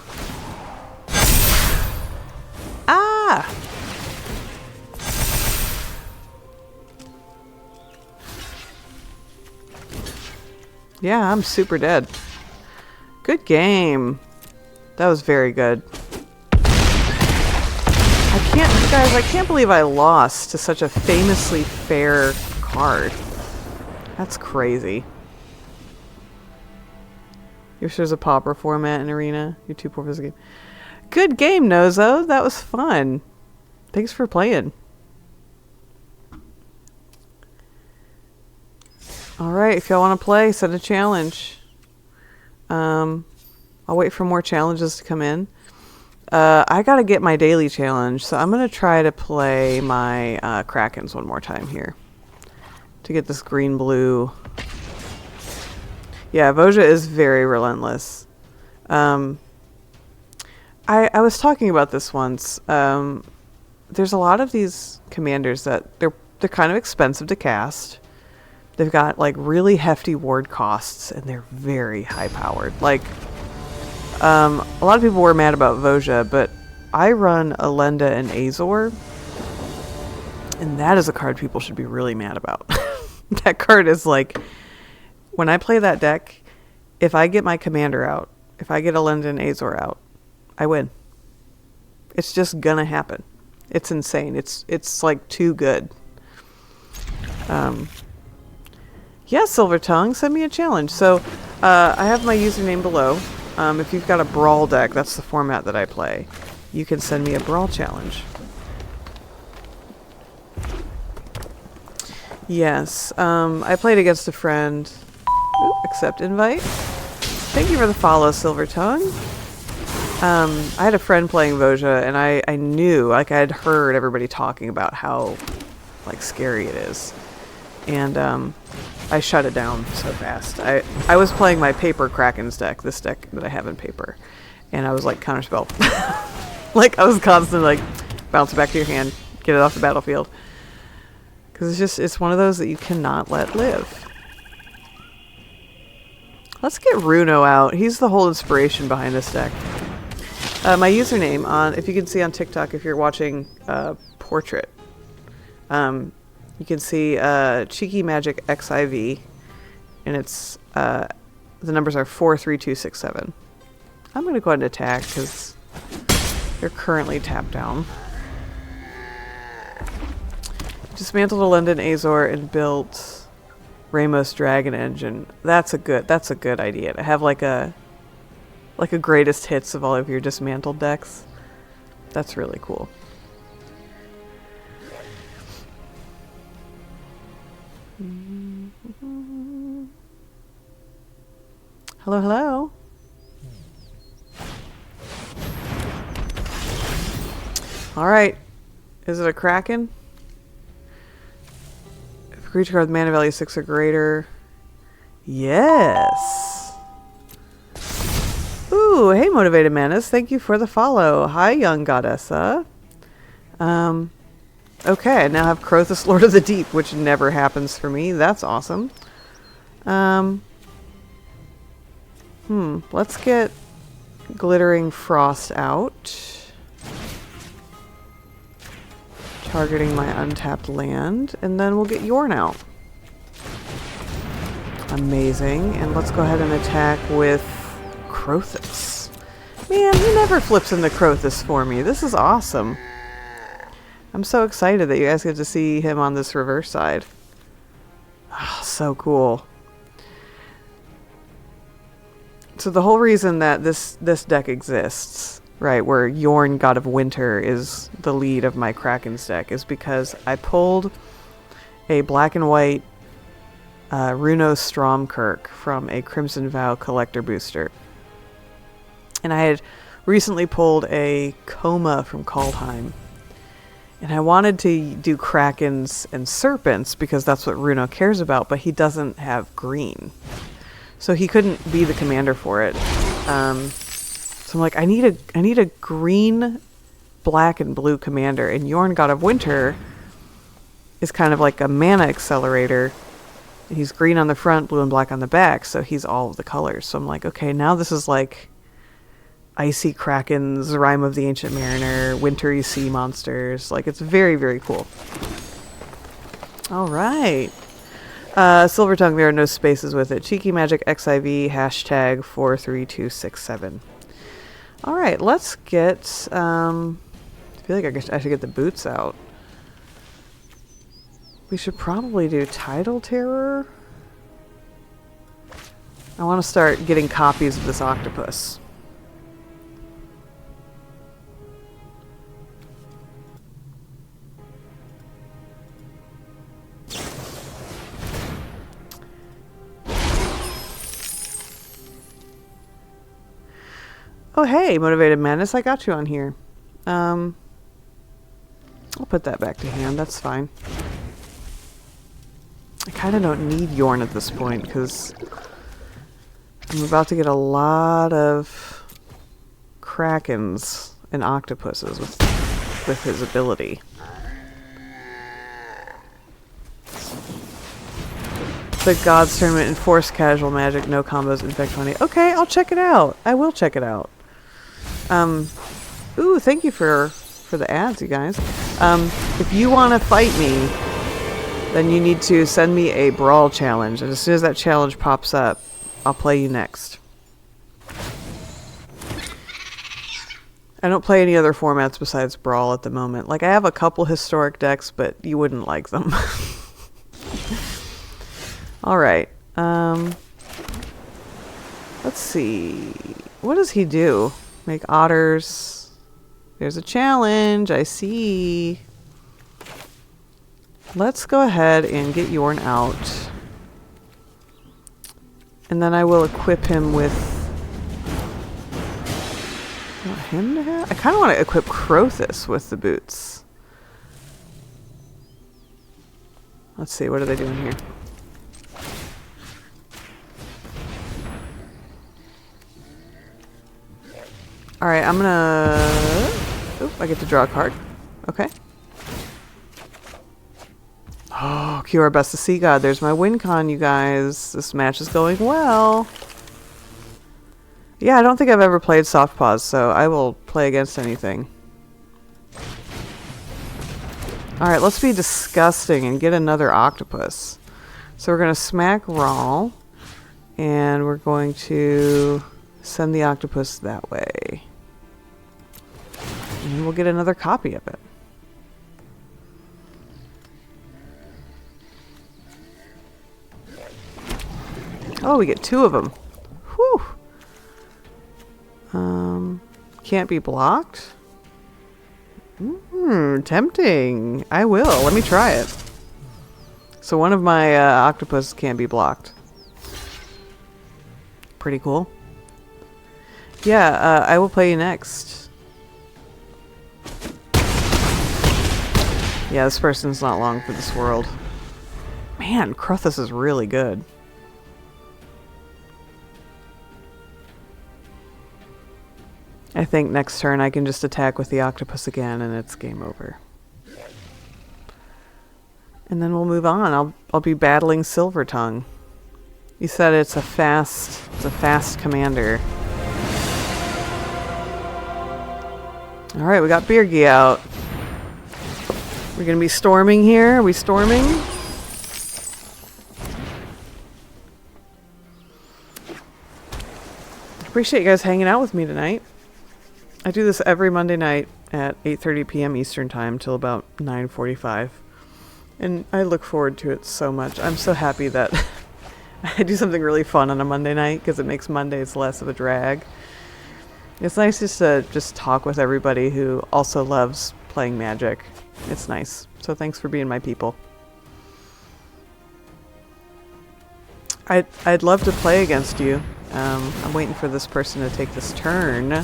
Ah! Yeah, I'm super dead. Good game. That was very good. I can't believe I lost to such a famously fair card. That's crazy. You're sure there's a pauper format in Arena? You're too poor for this game. Good game, Nozo. That was fun. Thanks for playing. Alright, if y'all want to play, send a challenge. I'll wait for more challenges to come in. I gotta get my daily challenge, so I'm gonna try to play my krakens one more time here. To get this green-blue. Yeah, Voja is very relentless. I was talking about this once. There's a lot of these commanders that they're kind of expensive to cast. They've got like really hefty ward costs, and they're very high powered. Like, a lot of people were mad about Voja, but I run Elenda and Azor, and that is a card people should be really mad about. That card is like, when I play that deck, if I get my commander out, if I get Elenda and Azor out, I win. It's just gonna happen. It's insane. It's like too good. Yeah, Silver Tongue, send me a challenge. So, I have my username below. If you've got a Brawl deck, that's the format that I play. You can send me a Brawl challenge. Yes, I played against a friend. Ooh, accept invite. Thank you for the follow, Silver Tongue. I had a friend playing Voja, and I knew, like I had heard everybody talking about how, like, scary it is. And, I shut it down so fast. I was playing my paper Krakens deck, this deck that I have in paper. And I was like, counterspell. Like, I was constantly like, bounce it back to your hand, get it off the battlefield. Because it's one of those that you cannot let live. Let's get Runo out. He's the whole inspiration behind this deck. My username, if you can see on TikTok, if you're watching Portrait, you can see cheekymagicxiv, and it's the numbers are 43267. I'm going to go ahead and attack because they're currently tapped down. Dismantled Elenda and Azor and built Ramos Dragon Engine. That's a good idea to have like a greatest hits of all of your dismantled decks. That's really cool. Hello, hello. Alright. Is it a kraken? If a creature card with mana value 6 or greater. Yes! Ooh, hey Motivated Manus. Thank you for the follow. Hi, young goddessa. Okay, I now have Krothuss, Lord of the Deep, which never happens for me. That's awesome. Let's get Glittering Frost out. Targeting my untapped land. And then we'll get Jorn out. Amazing. And let's go ahead and attack with Krothuss. Man, he never flips into Krothuss for me. This is awesome. I'm so excited that you guys get to see him on this reverse side. Oh, so cool. So the whole reason that this deck exists, right, where Jorn, God of Winter, is the lead of my Krakens deck, is because I pulled a black and white Runo Stromkirk from a Crimson Vow collector booster. And I had recently pulled a Coma from Kaldheim. And I wanted to do Krakens and Serpents because that's what Runo cares about, but he doesn't have green. So he couldn't be the commander for it. So I'm like, I need a green, black, and blue commander. And Jorn, God of Winter, is kind of like a mana accelerator. He's green on the front, blue and black on the back, so he's all of the colors. So I'm like, okay, now this is like Icy Krakens, Rime of the Ancient Mariner, Wintry Sea Monsters. Like, it's very, very cool. Alright. Silver Tongue, there are no spaces with it. cheekymagicxiv, hashtag 43267. Alright, let's get, I feel like I should get the boots out. We should probably do Tidal Terror. I want to start getting copies of this octopus. Oh, hey, Motivated Madness, I got you on here. I'll put that back to hand, that's fine. I kind of don't need Jorn at this point, because I'm about to get a lot of Krakens and octopuses with his ability. The Gods Tournament, Enforced Casual Magic, no combos, Infect 20. Okay, I'll check it out. I will check it out. Ooh, thank you for the ads, you guys. If you want to fight me, then you need to send me a Brawl challenge. And as soon as that challenge pops up, I'll play you next. I don't play any other formats besides Brawl at the moment. Like, I have a couple historic decks, but you wouldn't like them. Alright. Let's see. What does he do? Make otters. There's a challenge. I see. Let's go ahead and get Jorn out. And then I will equip him with... I want him to have... I kind of want to equip Krothuss with the boots. Let's see, what are they doing here? Alright, I'm gonna... Oop, I get to draw a card. Okay. Oh, Kiora Best of Sea God. There's my win con, you guys. This match is going well. Yeah, I don't think I've ever played Soft Paws, so I will play against anything. Alright, let's be disgusting and get another octopus. So we're going to smack Rawl, and we're going to send the octopus that way. And we'll get another copy of it. Oh, we get two of them. Whew. Can't be blocked? Tempting. I will. Let me try it. So one of my octopus can't be blocked. Pretty cool. Yeah, I will play you next. Yeah, this person's not long for this world. Man, Krothuss is really good. I think next turn I can just attack with the octopus again and it's game over. And then we'll move on. I'll be battling Silver Tongue. You said it's a fast commander. Alright, we got Birgi out. We're gonna be storming here. Are we storming? Appreciate you guys hanging out with me tonight. I do this every Monday night at 8:30 p.m. Eastern Time till about 9:45. And I look forward to it so much. I'm so happy that I do something really fun on a Monday night because it makes Mondays less of a drag. It's nice just to talk with everybody who also loves playing Magic. It's nice. So thanks for being my people. I'd love to play against you. I'm waiting for this person to take this turn.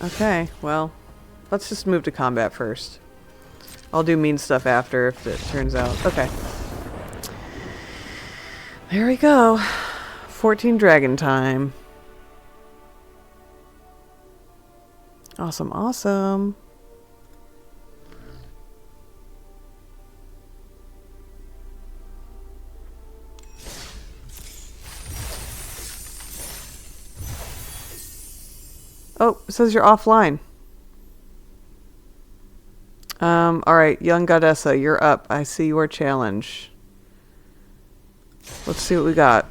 Okay, well, let's just move to combat first. I'll do mean stuff after if it turns out. Okay. There we go. 14 dragon time. Awesome, awesome. Oh, it says you're offline. Alright, young Goddessa, you're up. I see your challenge. Let's see what we got.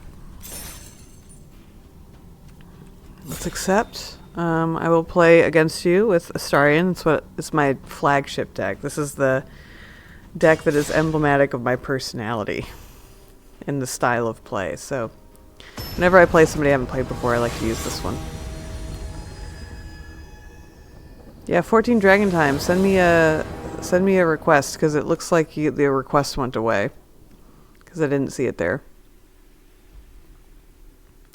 Let's accept. I will play against you with Astarion. It's my flagship deck. This is the deck that is emblematic of my personality and the style of play. So, whenever I play somebody I haven't played before, I like to use this one. Yeah, 14 dragon time. Send me a request because it looks like the request went away because I didn't see it there.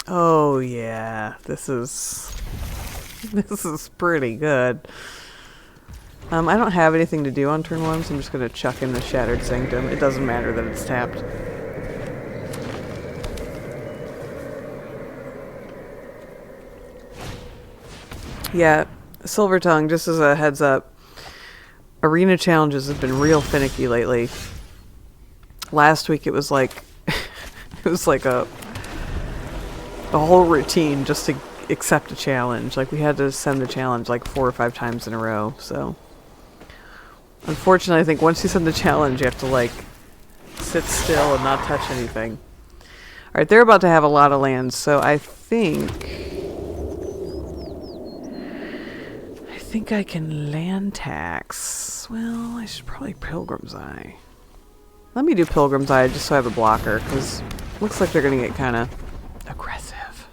Oh yeah, this is pretty good. I don't have anything to do on turn 1, so I'm just gonna chuck in the Shattered Sanctum. It doesn't matter that it's tapped. Yeah. Silver Tongue, just as a heads up, arena challenges have been real finicky lately. Last week it was like a whole routine just to accept a challenge. Like we had to send the challenge like 4 or 5 times in a row. So unfortunately, I think once you send the challenge, you have to like sit still and not touch anything. All right, they're about to have a lot of lands, so I think I can land tax. Well, I should probably Pilgrim's Eye. Let me do Pilgrim's Eye just so I have a blocker, because it looks like they're going to get kind of aggressive.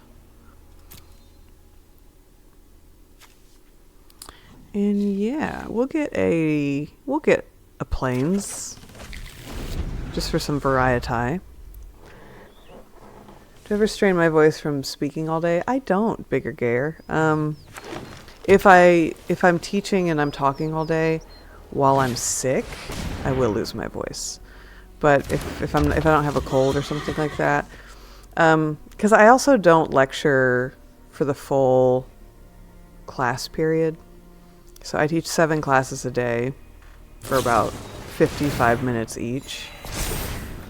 And yeah, we'll get a Plains just for some variety. Do I ever strain my voice from speaking all day? I don't, Bigger Gare. If I'm teaching and I'm talking all day while I'm sick, I will lose my voice. But if I don't have a cold or something like that, because I also don't lecture for the full class period. So I teach 7 classes a day for about 55 minutes each,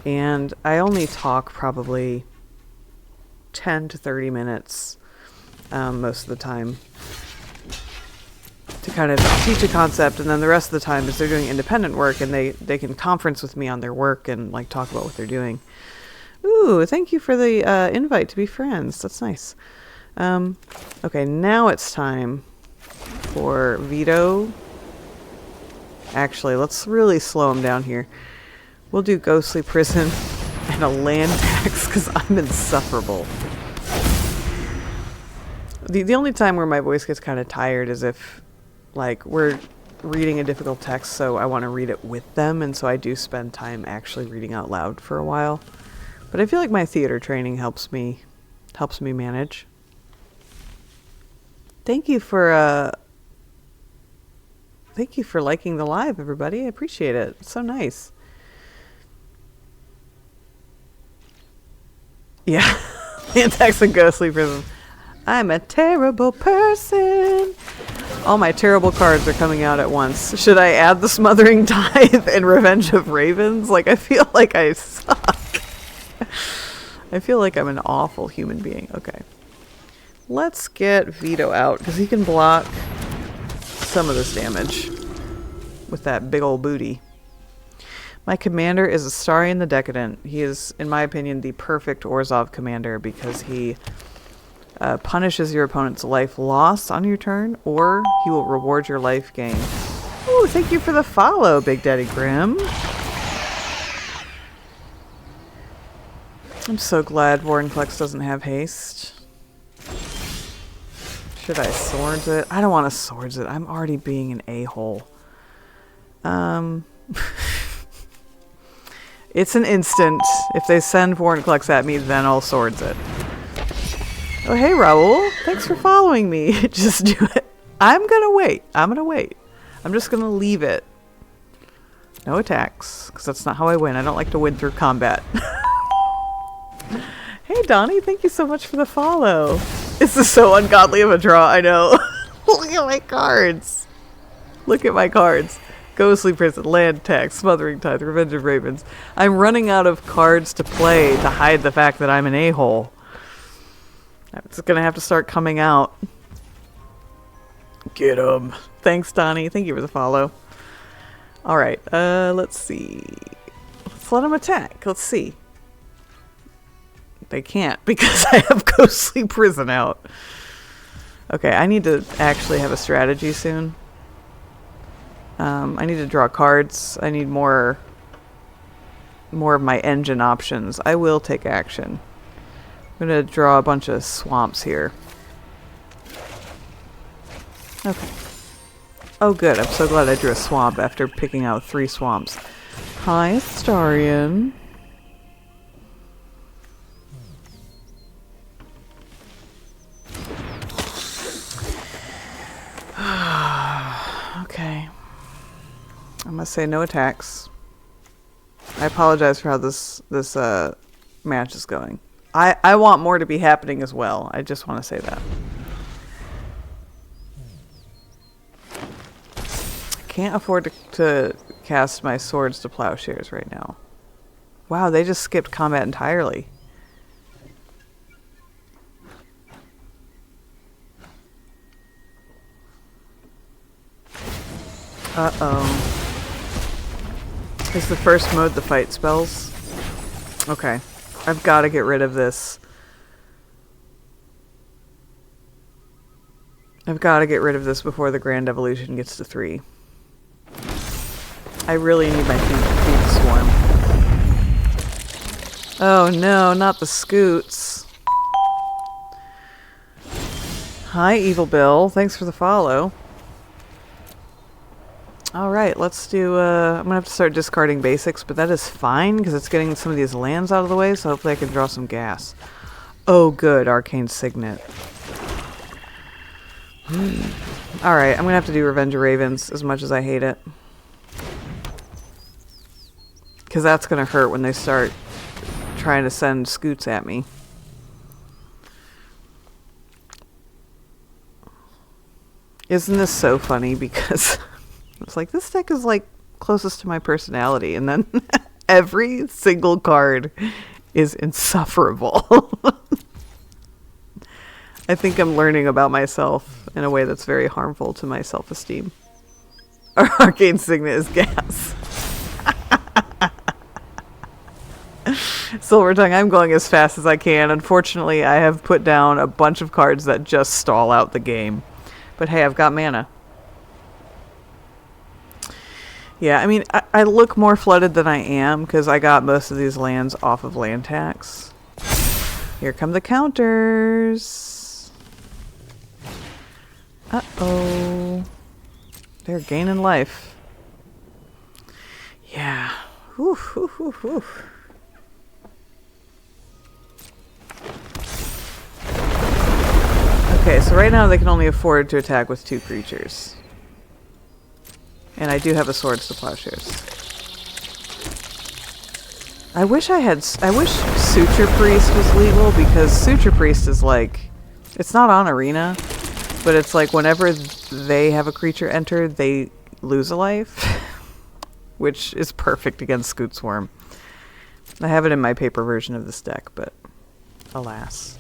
and I only talk probably 10 to 30 minutes most of the time, to kind of teach a concept, and then the rest of the time is they're doing independent work and they can conference with me on their work and like talk about what they're doing. Ooh, thank you for the invite to be friends. That's nice. Okay, now it's time for Veto. Actually, let's really slow him down here. We'll do Ghostly Prison and a land tax because I'm insufferable. The only time where my voice gets kind of tired is if like we're reading a difficult text, so I want to read it with them, and so I do spend time actually reading out loud for a while. But I feel like my theater training helps me manage. Thank you for Thank you for liking the live, everybody. I appreciate it. It's so nice. Yeah. Antax and Ghostly Prism. I'm a terrible person. All my terrible cards are coming out at once. Should I add the Smothering Tithe and Revenge of Ravens? Like, I feel like I suck. I feel like I'm an awful human being. Okay. Let's get Vito out, because he can block some of this damage with that big old booty. My commander is Astarion the Decadent. He is, in my opinion, the perfect Orzhov commander because he punishes your opponent's life loss on your turn, or he will reward your life gain. Ooh, thank you for the follow, Big Daddy Grim. I'm so glad Vorinclex doesn't have haste. Should I swords it? I don't want to swords it. I'm already being an a-hole. It's an instant. If they send Vorinclex at me, then I'll swords it. Oh, hey, Raul. Thanks for following me. Just do it. I'm gonna wait. I'm just gonna leave it. No attacks, because that's not how I win. I don't like to win through combat. Hey, Donnie. Thank you so much for the follow. This is so ungodly of a draw. I know. Look at my cards. Look at my cards. Ghostly Prison, Land Tax, Smothering Tithe, Revenge of Ravens. I'm running out of cards to play to hide the fact that I'm an a-hole. It's gonna have to start coming out. Get 'em. Thanks, Donnie. Thank you for the follow. Alright, let's see. Let's let them attack. Let's see. They can't because I have Ghostly Prison out. Okay, I need to actually have a strategy soon. I need to draw cards. I need more of my engine options. I will take action. I'm going to draw a bunch of swamps here. Okay. Oh good, I'm so glad I drew a swamp after picking out 3 swamps. Hi, Astarion. Okay. I'm gonna say no attacks. I apologize for how this match is going. I want more to be happening as well. I just want to say that. I can't afford to cast my swords to plowshares right now. Wow, they just skipped combat entirely. Uh-oh. Is the first mode the fight spells? Okay. I've got to get rid of this. I've got to get rid of this before the Grand Evolution gets to 3. I really need my Scute Swarm. Oh no, not the Scutes. Hi, Evil Bill. Thanks for the follow. Alright, let's do, I'm gonna have to start discarding basics, but that is fine, because it's getting some of these lands out of the way, so hopefully I can draw some gas. Oh good, Arcane Signet. Alright, I'm gonna have to do Revenge of Ravens, as much as I hate it. Because that's gonna hurt when they start trying to send Scutes at me. Isn't this so funny, because... It's like, this deck is like closest to my personality, and then every single card is insufferable. I think I'm learning about myself in a way that's very harmful to my self-esteem. Our Arcane Signet is gas. Silver Tongue, I'm going as fast as I can. Unfortunately, I have put down a bunch of cards that just stall out the game. But hey, I've got mana. Yeah, I mean, I look more flooded than I am because I got most of these lands off of land tax. Here come the counters. Uh-oh. They're gaining life. Yeah. Whew, whew, whew, whew. Okay, so right now they can only afford to attack with 2 creatures. And I do have a Swords to Plowshares. I wish Suture Priest was legal, because Suture Priest is like, it's not on Arena, but it's like whenever they have a creature enter, they lose a life, which is perfect against Scute Swarm. I have it in my paper version of this deck, but alas.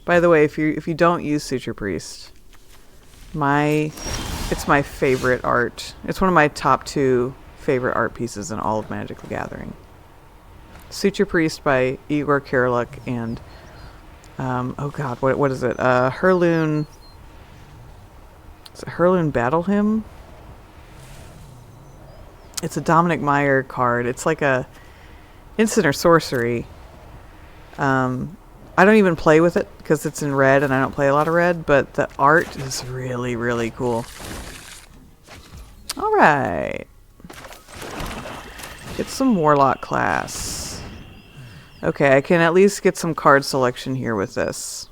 By the way, if you don't use Suture Priest, it's my favorite art. It's one of my top 2 favorite art pieces in all of Magic the Gathering. Suture Priest by Igor Kirilluk and oh god, what is it? Heirloom. Is it Heirloom Battle Hymn? It's a Dominic Meyer card. It's like a instant or sorcery. I don't even play with it because it's in red and I don't play a lot of red, but the art is really, really cool. Alright. Get some Warlock class. Okay, I can at least get some card selection here with this.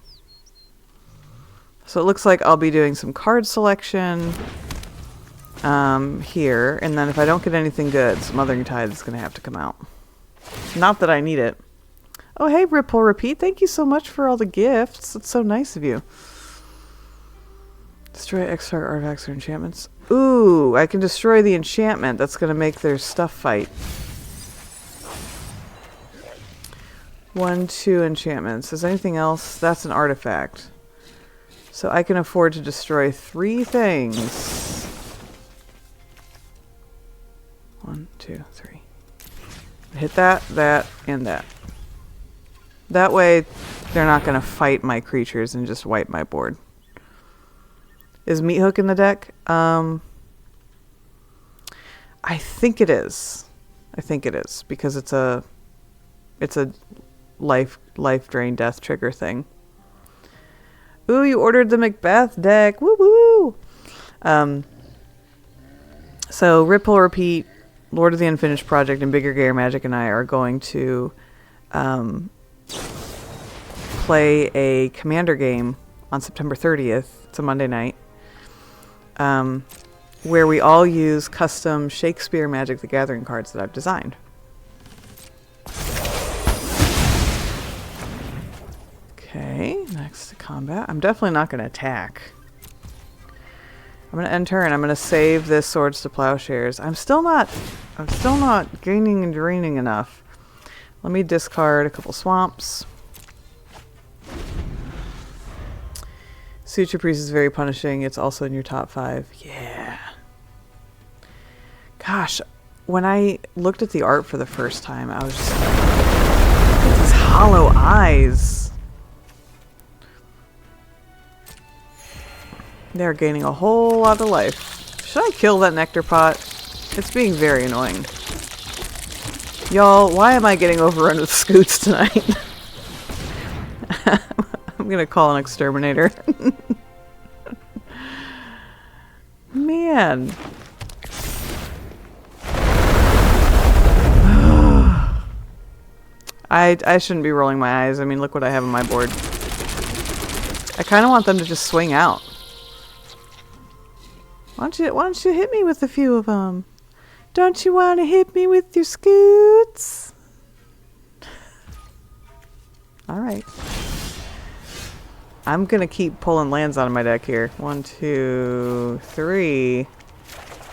So it looks like I'll be doing some card selection here, and then if I don't get anything good, Smothering Tide is going to have to come out. Not that I need it. Oh, hey, Ripple Repeat. Thank you so much for all the gifts. That's so nice of you. Destroy extra artifacts or enchantments. Ooh, I can destroy the enchantment. That's going to make their stuff fight. 1, 2 enchantments. Is anything else? That's an artifact. So I can afford to destroy 3 things. 1, 2, 3. Hit that, and that. That way, they're not going to fight my creatures and just wipe my board. Is Meat Hook in the deck? I think it is. I think it is, because it's a life drain death trigger thing. Ooh, you ordered the Macbeth deck. Woo woo. So Ripple Repeat, Lord of the Unfinished Project, and Bigger Gayer Magic and I are going to play a Commander game on September 30th. It's a Monday night. Where we all use custom Shakespeare Magic the Gathering cards that I've designed. Okay, next to combat. I'm definitely not going to attack. I'm going to end turn. I'm going to save this Swords to Plowshares. I'm still not gaining and draining enough. Let me discard a couple swamps. Suture Priest is very punishing. It's also in your top 5. Yeah. Gosh, when I looked at the art for the first time, I was just like, look at these hollow eyes. They're gaining a whole lot of life. Should I kill that nectar pot? It's being very annoying. Y'all, why am I getting overrun with Scutes tonight? I'm gonna call an exterminator. Man. I shouldn't be rolling my eyes. I mean, look what I have on my board. I kind of want them to just swing out. Why don't you hit me with a few of them? Don't you want to hit me with your Scutes? Alright. I'm gonna keep pulling lands out of my deck here. 1, 2, 3.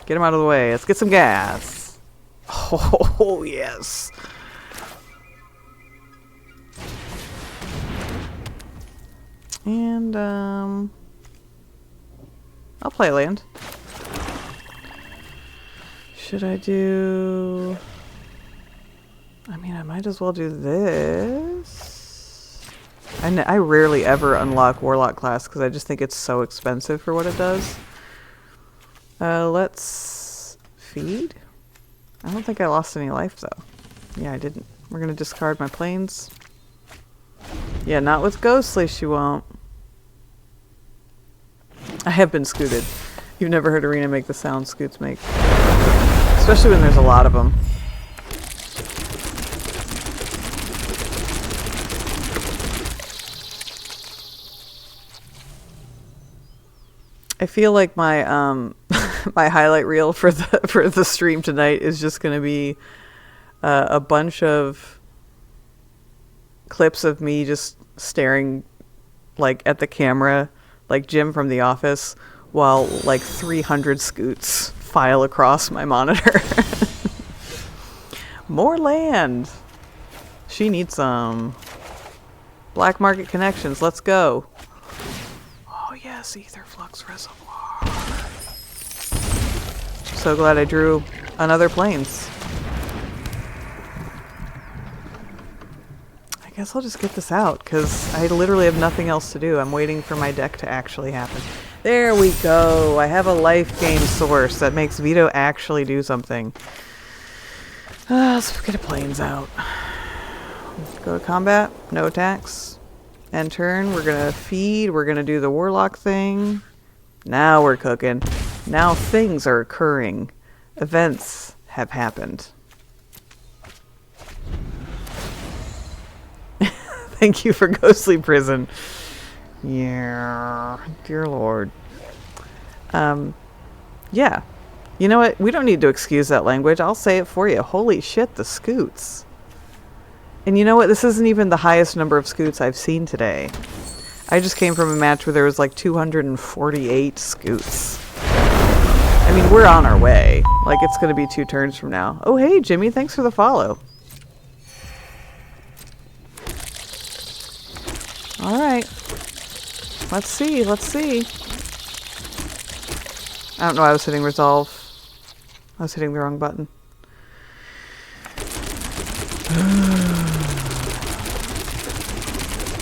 Get them out of the way. Let's get some gas. Oh, yes. And, I'll play a land. Should I do... I mean, I might as well do this. I rarely ever unlock Warlock class because I just think it's so expensive for what it does. Let's feed. I don't think I lost any life, though. Yeah, I didn't. We're going to discard my planes. Yeah, not with Ghostly, she won't. I have been scooted. You've never heard Arena make the sound Scutes make. Especially when there's a lot of them. I feel like my my highlight reel for the stream tonight is just going to be a bunch of clips of me just staring like at the camera, like Jim from The Office, while like 300 scutes file across my monitor. More land. She needs some. Black market connections. Let's go. Oh yes, Ether Flux Reservoir. So glad I drew another Plains. I guess I'll just get this out because I literally have nothing else to do. I'm waiting for my deck to actually happen. There we go. I have a life game source that makes Vito actually do something. Let's get a Plains out. Go to combat. No attacks. End turn. We're going to feed. We're going to do the Warlock thing. Now we're cooking. Now things are occurring. Events have happened. Thank you for Ghostly Prison. Yeah. Dear Lord. Yeah. You know what? We don't need to excuse that language. I'll say it for you. Holy shit, the scutes. And you know what? This isn't even the highest number of scutes I've seen today. I just came from a match where there was like 248 scutes. I mean, we're on our way. Like, it's going to be 2 turns from now. Oh, hey, Jimmy. Thanks for the follow. All right. Let's see. Let's see. I don't know why I was hitting resolve. I was hitting the wrong button.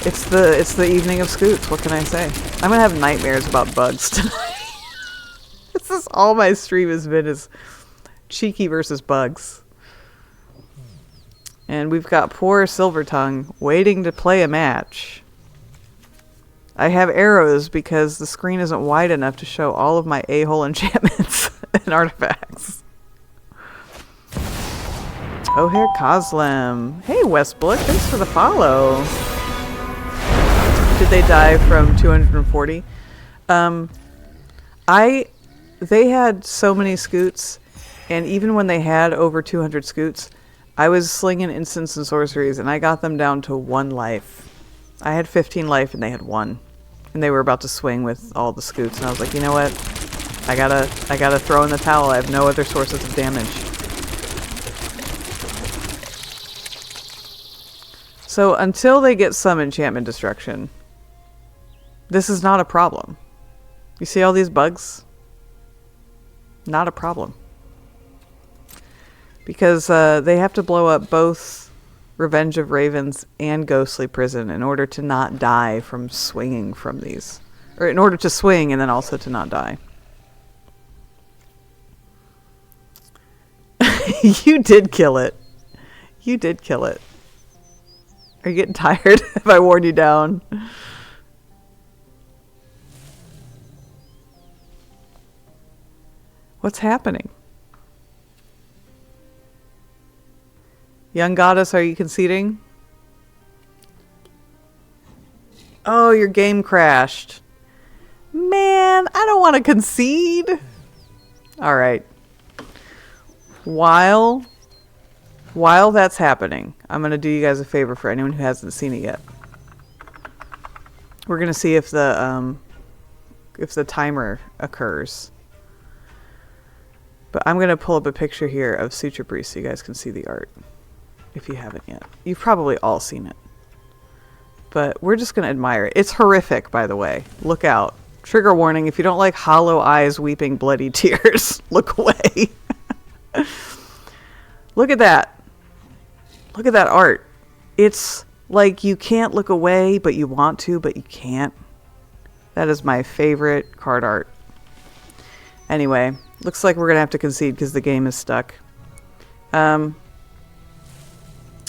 It's the evening of scutes. What can I say? I'm gonna have nightmares about bugs tonight. This is all my stream has been is Cheeky versus bugs. And we've got poor Silvertongue waiting to play a match. I have arrows because the screen isn't wide enough to show all of my a-hole enchantments and artifacts. Oh, here, Coslem. Hey, Westbrook, thanks for the follow. Did they die from 240? They had so many scutes, and even when they had over 200 scutes, I was slinging instants and sorceries, and I got them down to 1 life. I had 15 life, and they had 1. And they were about to swing with all the scutes, and I was like, you know what? I gotta throw in the towel. I have no other sources of damage. So until they get some enchantment destruction, this is not a problem. You see all these bugs? Not a problem. Because they have to blow up both Revenge of Ravens and Ghostly Prison in order to not die from swinging from these. Or in order to swing and then also to not die. You did kill it. You did kill it. Are you getting tired? Have I worn you down? What's happening? Young Goddess, are you conceding? Oh, your game crashed. Man, I don't want to concede. Alright. While that's happening, I'm going to do you guys a favor for anyone who hasn't seen it yet. We're going to see if the timer occurs. But I'm going to pull up a picture here of Suture Priest so you guys can see the art. If you haven't yet. You've probably all seen it. But we're just going to admire it. It's horrific, by the way. Look out. Trigger warning, if you don't like hollow eyes weeping bloody tears, look away. Look at that. Look at that art. It's like you can't look away, but you want to, but you can't. That is my favorite card art. Anyway, looks like we're going to have to concede because the game is stuck.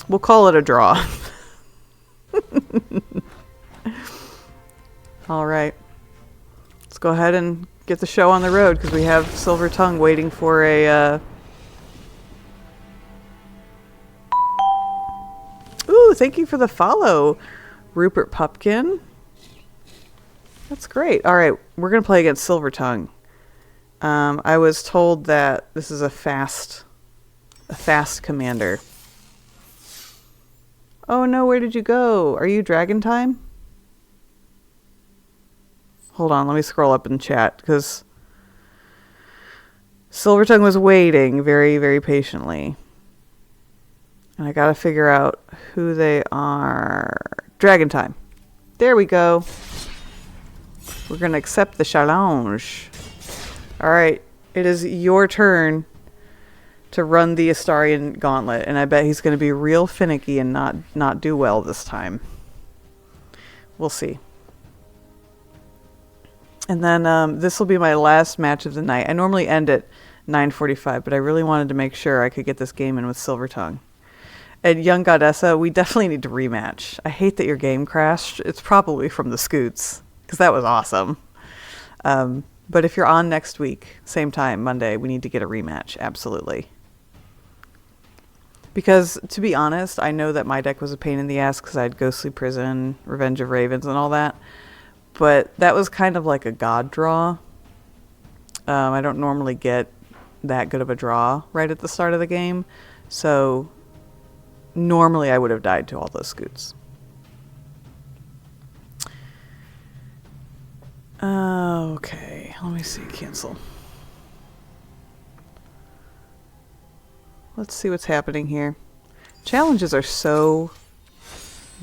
We'll call it a draw. All right. Let's go ahead and get the show on the road because we have Silvertongue waiting for a... Ooh, thank you for the follow, Rupert Pupkin. That's great. All right, we're going to play against Silvertongue. I was told that this is a fast commander. Oh no, where did you go? Are you Dragon Time? Hold on, let me scroll up in chat, because Silvertongue was waiting very, very patiently. And I gotta figure out who they are. Dragon Time. There we go. We're gonna accept the challenge. Alright, it is your turn to run the Astarion gauntlet, and I bet he's gonna be real finicky and not do well this time. We'll see. And then this will be my last match of the night. I normally end at 9:45, but I really wanted to make sure I could get this game in with Silvertongue. And Young Goddessa, we definitely need to rematch. I hate that your game crashed. It's probably from the Scutes, because that was awesome. But if you're on next week, same time, Monday, we need to get a rematch. Absolutely. Because, to be honest, I know that my deck was a pain in the ass because I had Ghostly Prison, Revenge of Ravens, and all that. But that was kind of like a god draw. I don't normally get that good of a draw right at the start of the game. So normally I would have died to all those Scutes. Okay, let me see. Cancel. Let's see what's happening here. Challenges are so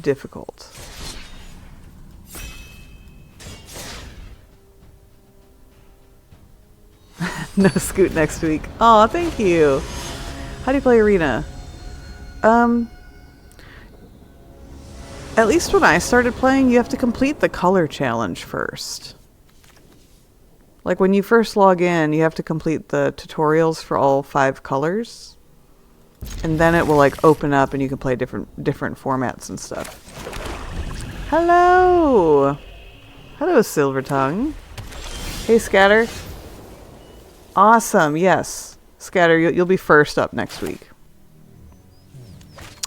difficult. No Scute next week. Aw, thank you. How do you play Arena? At least when I started playing, you have to complete the color challenge first. Like when you first log in, you have to complete the tutorials for all 5 colors. And then it will like open up and you can play different formats and stuff. Hello! Hello, Silvertongue. Hey, Scatter. Awesome, yes. Scatter, you'll be first up next week.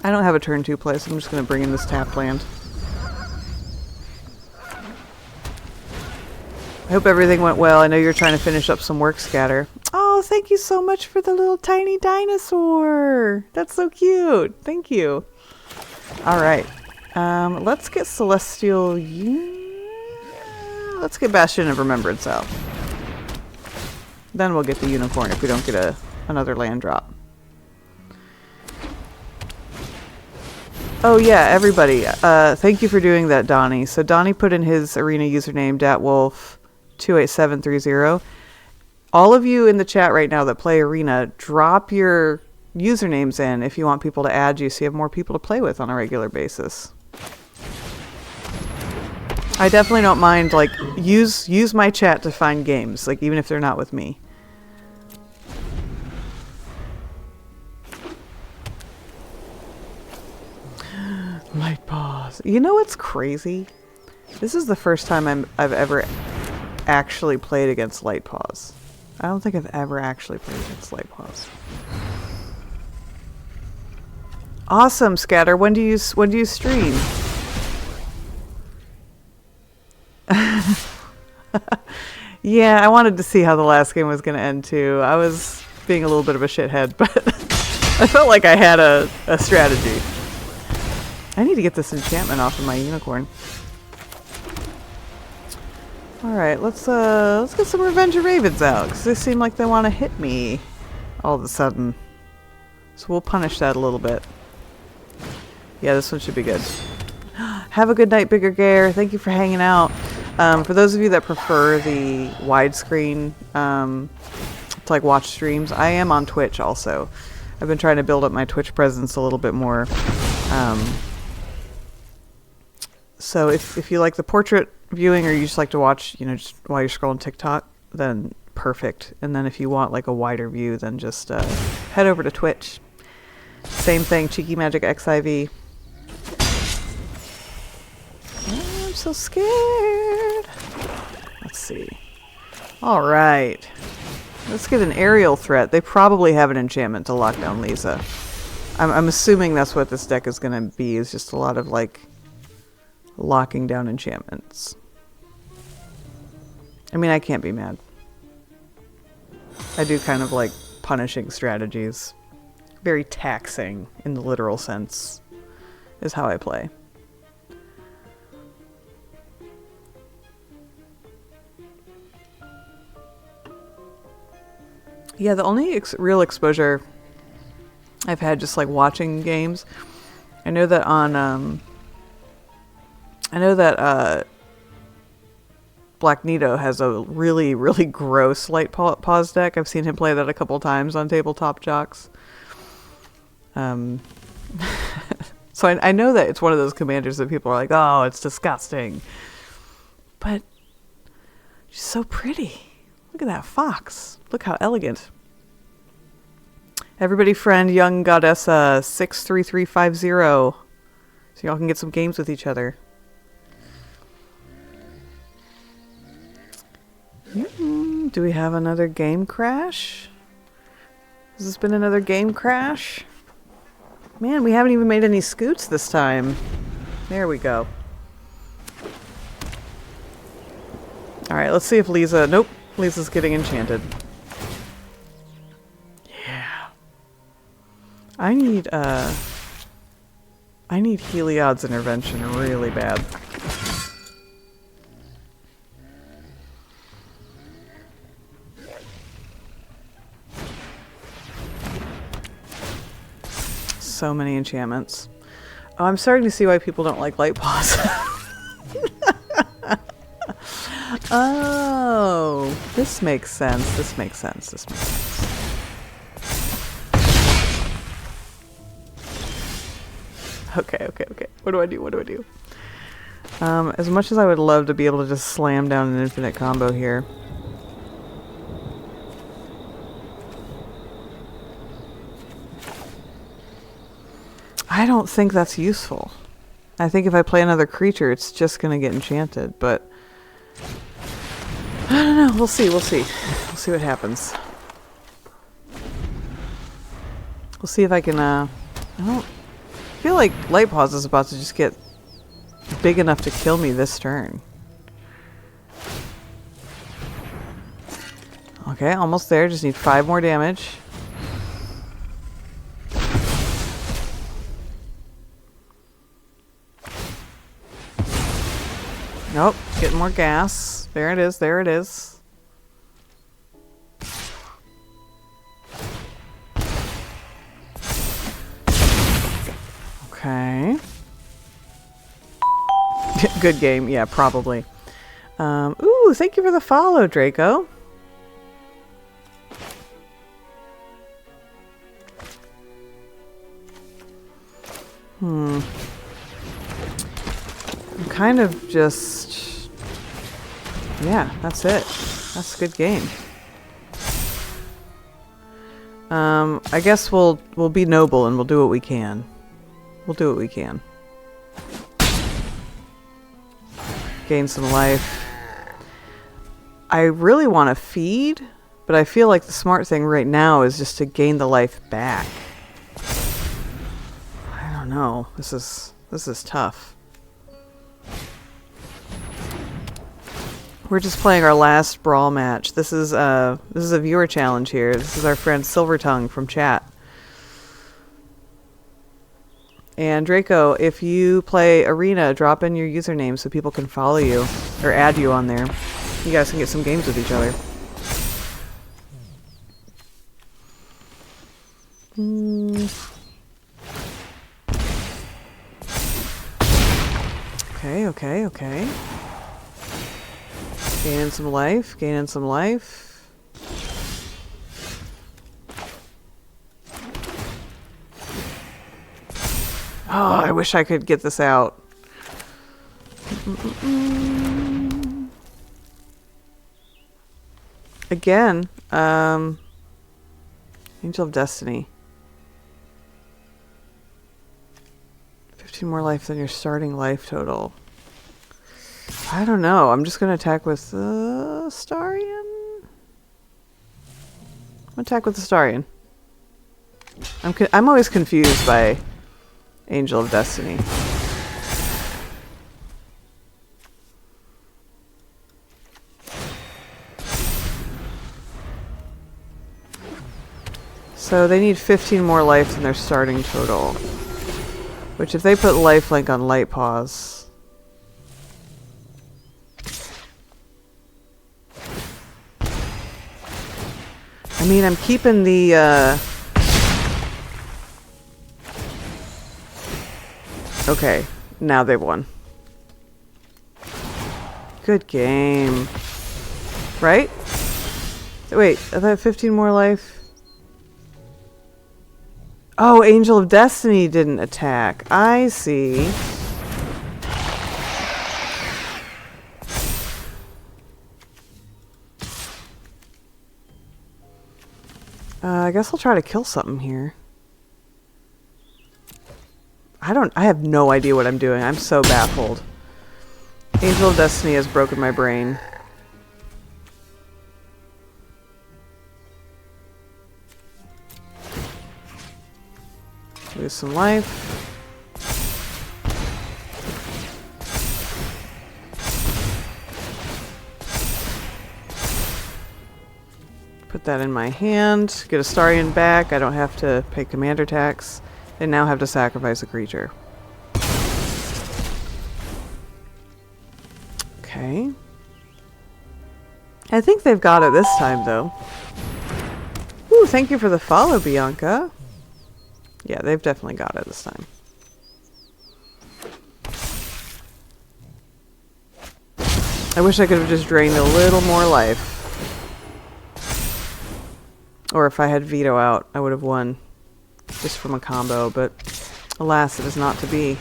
I don't have a turn 2 play, so I'm just going to bring in this tap land. I hope everything went well. I know you're trying to finish up some work, Scatter. Oh, thank you so much for the little tiny dinosaur. That's so cute. Thank you. All right. Let's get Celestial... Let's get Bastion of Remembrance out. Then we'll get the Unicorn if we don't get another land drop. Oh yeah, everybody. Thank you for doing that, Donnie. So Donnie put in his arena username, datwolf28730. All of you in the chat right now that play Arena, drop your usernames in if you want people to add you so you have more people to play with on a regular basis. I definitely don't mind, like, use my chat to find games, like, even if they're not with me. Light Paws. You know what's crazy? This is the first time I've ever actually played against Light Paws. I don't think I've ever actually played against Light Paws. Awesome, Scatter. When do you stream? Yeah, I wanted to see how the last game was going to end too. I was being a little bit of a shithead, but I felt like I had a strategy. I need to get this enchantment off of my unicorn. Alright, let's get some Revenge of Ravens out, because they seem like they want to hit me all of a sudden. So we'll punish that a little bit. Yeah, this one should be good. Have a good night, Bigger Gare. Thank you for hanging out. For those of you that prefer the widescreen to like watch streams, I am on Twitch also. I've been trying to build up my Twitch presence a little bit more. So if you like the portrait viewing or you just like to watch, you know, just while you're scrolling TikTok, then perfect. And then if you want like a wider view, then just head over to Twitch. Same thing, cheekymagicxiv. I'm so scared. Let's see. All right. Let's get an aerial threat. They probably have an enchantment to lock down Lisa. I'm assuming that's what this deck is going to be, is just a lot of like locking down enchantments. I mean, I can't be mad. I do kind of like punishing strategies. Very taxing in the literal sense is how I play. Yeah, the only real exposure I've had just like watching games, I know that on Black Nito has a really, really gross light pause deck. I've seen him play that a couple times on Tabletop Jocks. So I know that it's one of those commanders that people are like, oh, it's disgusting. But she's so pretty. Look at that fox. Look how elegant. Everybody friend young goddessa 63350 so y'all can get some games with each other. Do we have another game crash? Has this been another game crash? Man, we haven't even made any scoots this time. There we go. Alright, let's see if Lisa... Nope, Lisa's getting enchanted. Yeah. I need Heliod's intervention really bad. So many enchantments. Oh, I'm starting to see why people don't like light pause. Oh, this makes sense. This makes sense. This makes sense. Okay. What do I do? What do I do? As much as I would love to be able to just slam down an infinite combo here. I don't think that's useful. I think if I play another creature, it's just going to get enchanted, but... I don't know. We'll see. We'll see. We'll see what happens. We'll see if I can, I feel like Light Pause is about to just get big enough to kill me this turn. Okay, almost there. Just need 5 more damage. Nope, getting more gas. There it is, there it is. Okay. Good game, yeah, probably. Ooh, thank you for the follow, Draco. I'm kind of just... Yeah, that's it. That's a good game. I guess we'll be noble and we'll do what we can. We'll do what we can. Gain some life. I really want to feed, but I feel like the smart thing right now is just to gain the life back. I don't know. This is tough. We're just playing our last brawl match. This is a viewer challenge here. This is our friend Silvertongue from chat. And Draco, if you play Arena, drop in your username so people can follow you or add you on there. You guys can get some games with each other. Okay. Gaining some life, gaining some life. Oh, I wish I could get this out. Again, Angel of Destiny. 15 more life than your starting life total. I don't know. I'm just going to attack with Astarion. I'm going to attack with Astarion. I'm always confused by Angel of Destiny. So they need 15 more life than their starting total. Which if they put lifelink on light pause. I mean, I'm keeping the, okay, now they've won. Good game. Right? Wait, I thought 15 more life. Oh, Angel of Destiny didn't attack. I see. I guess I'll try to kill something here. I have no idea what I'm doing. I'm so baffled. Angel of Destiny has broken my brain. Lose some life. Put that in my hand. Get Astarion back. I don't have to pay commander tax. They now have to sacrifice a creature. Okay. I think they've got it this time, though. Ooh, thank you for the follow, Bianca. Yeah, they've definitely got it this time. I wish I could have just drained a little more life. Or if I had veto out, I would have won. Just from a combo, but alas, it is not to be.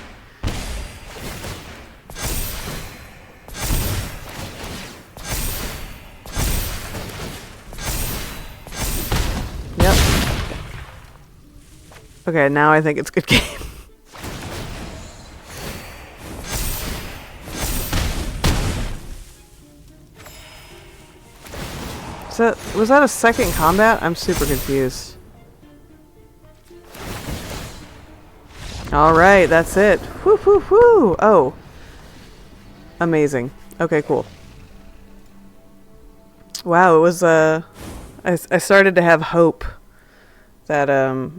Yep. Okay, now I think it's a good game. So, was that a second combat? I'm super confused. Alright, that's it. Whoo, whoo, whoo! Oh. Amazing. Okay, cool. Wow, it was, I started to have hope that,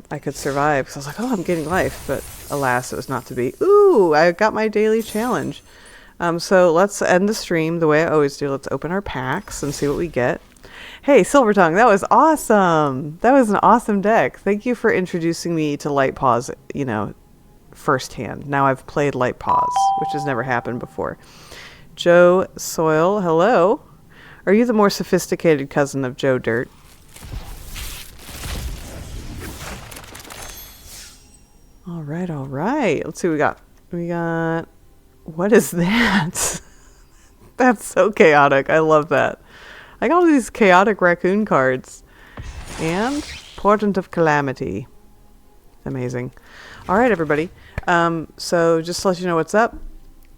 I could survive. Because I was like, oh, I'm getting life. But, alas, it was not to be. Ooh, I got my daily challenge. So, let's end the stream the way I always do. Let's open our packs and see what we get. Hey, Silver Tongue, that was awesome! That was an awesome deck. Thank you for introducing me to Light Pause, you know, firsthand. Now I've played Light Pause, which has never happened before. Joe Soil, hello. Are you the more sophisticated cousin of Joe Dirt? Alright, alright. Let's see what we got. We got... What is that? That's so chaotic. I love that. I got all these chaotic raccoon cards. And Portent of Calamity. Amazing. Alright, everybody. So just to let you know what's up,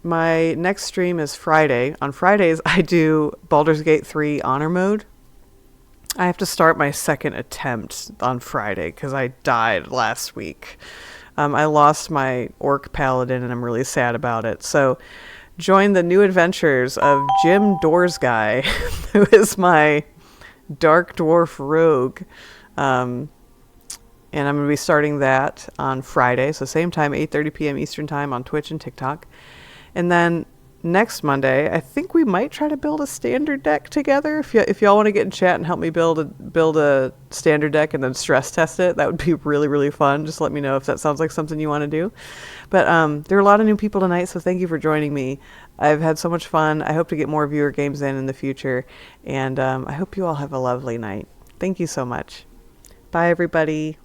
my next stream is Friday. On Fridays, I do Baldur's Gate 3 Honor Mode. I have to start my second attempt on Friday because I died last week. I lost my Orc Paladin and I'm really sad about it. So join the new adventures of Jim Doorsguy, who is my Dark Dwarf Rogue. And I'm going to be starting that on Friday. So same time, 8:30 p.m. Eastern Time on Twitch and TikTok. And then next Monday, I think we might try to build a standard deck together. If y'all want to get in chat and help me build a standard deck and then stress test it, that would be really, really fun. Just let me know if that sounds like something you want to do. But there are a lot of new people tonight, so thank you for joining me. I've had so much fun. I hope to get more viewer games in the future. And I hope you all have a lovely night. Thank you so much. Bye, everybody.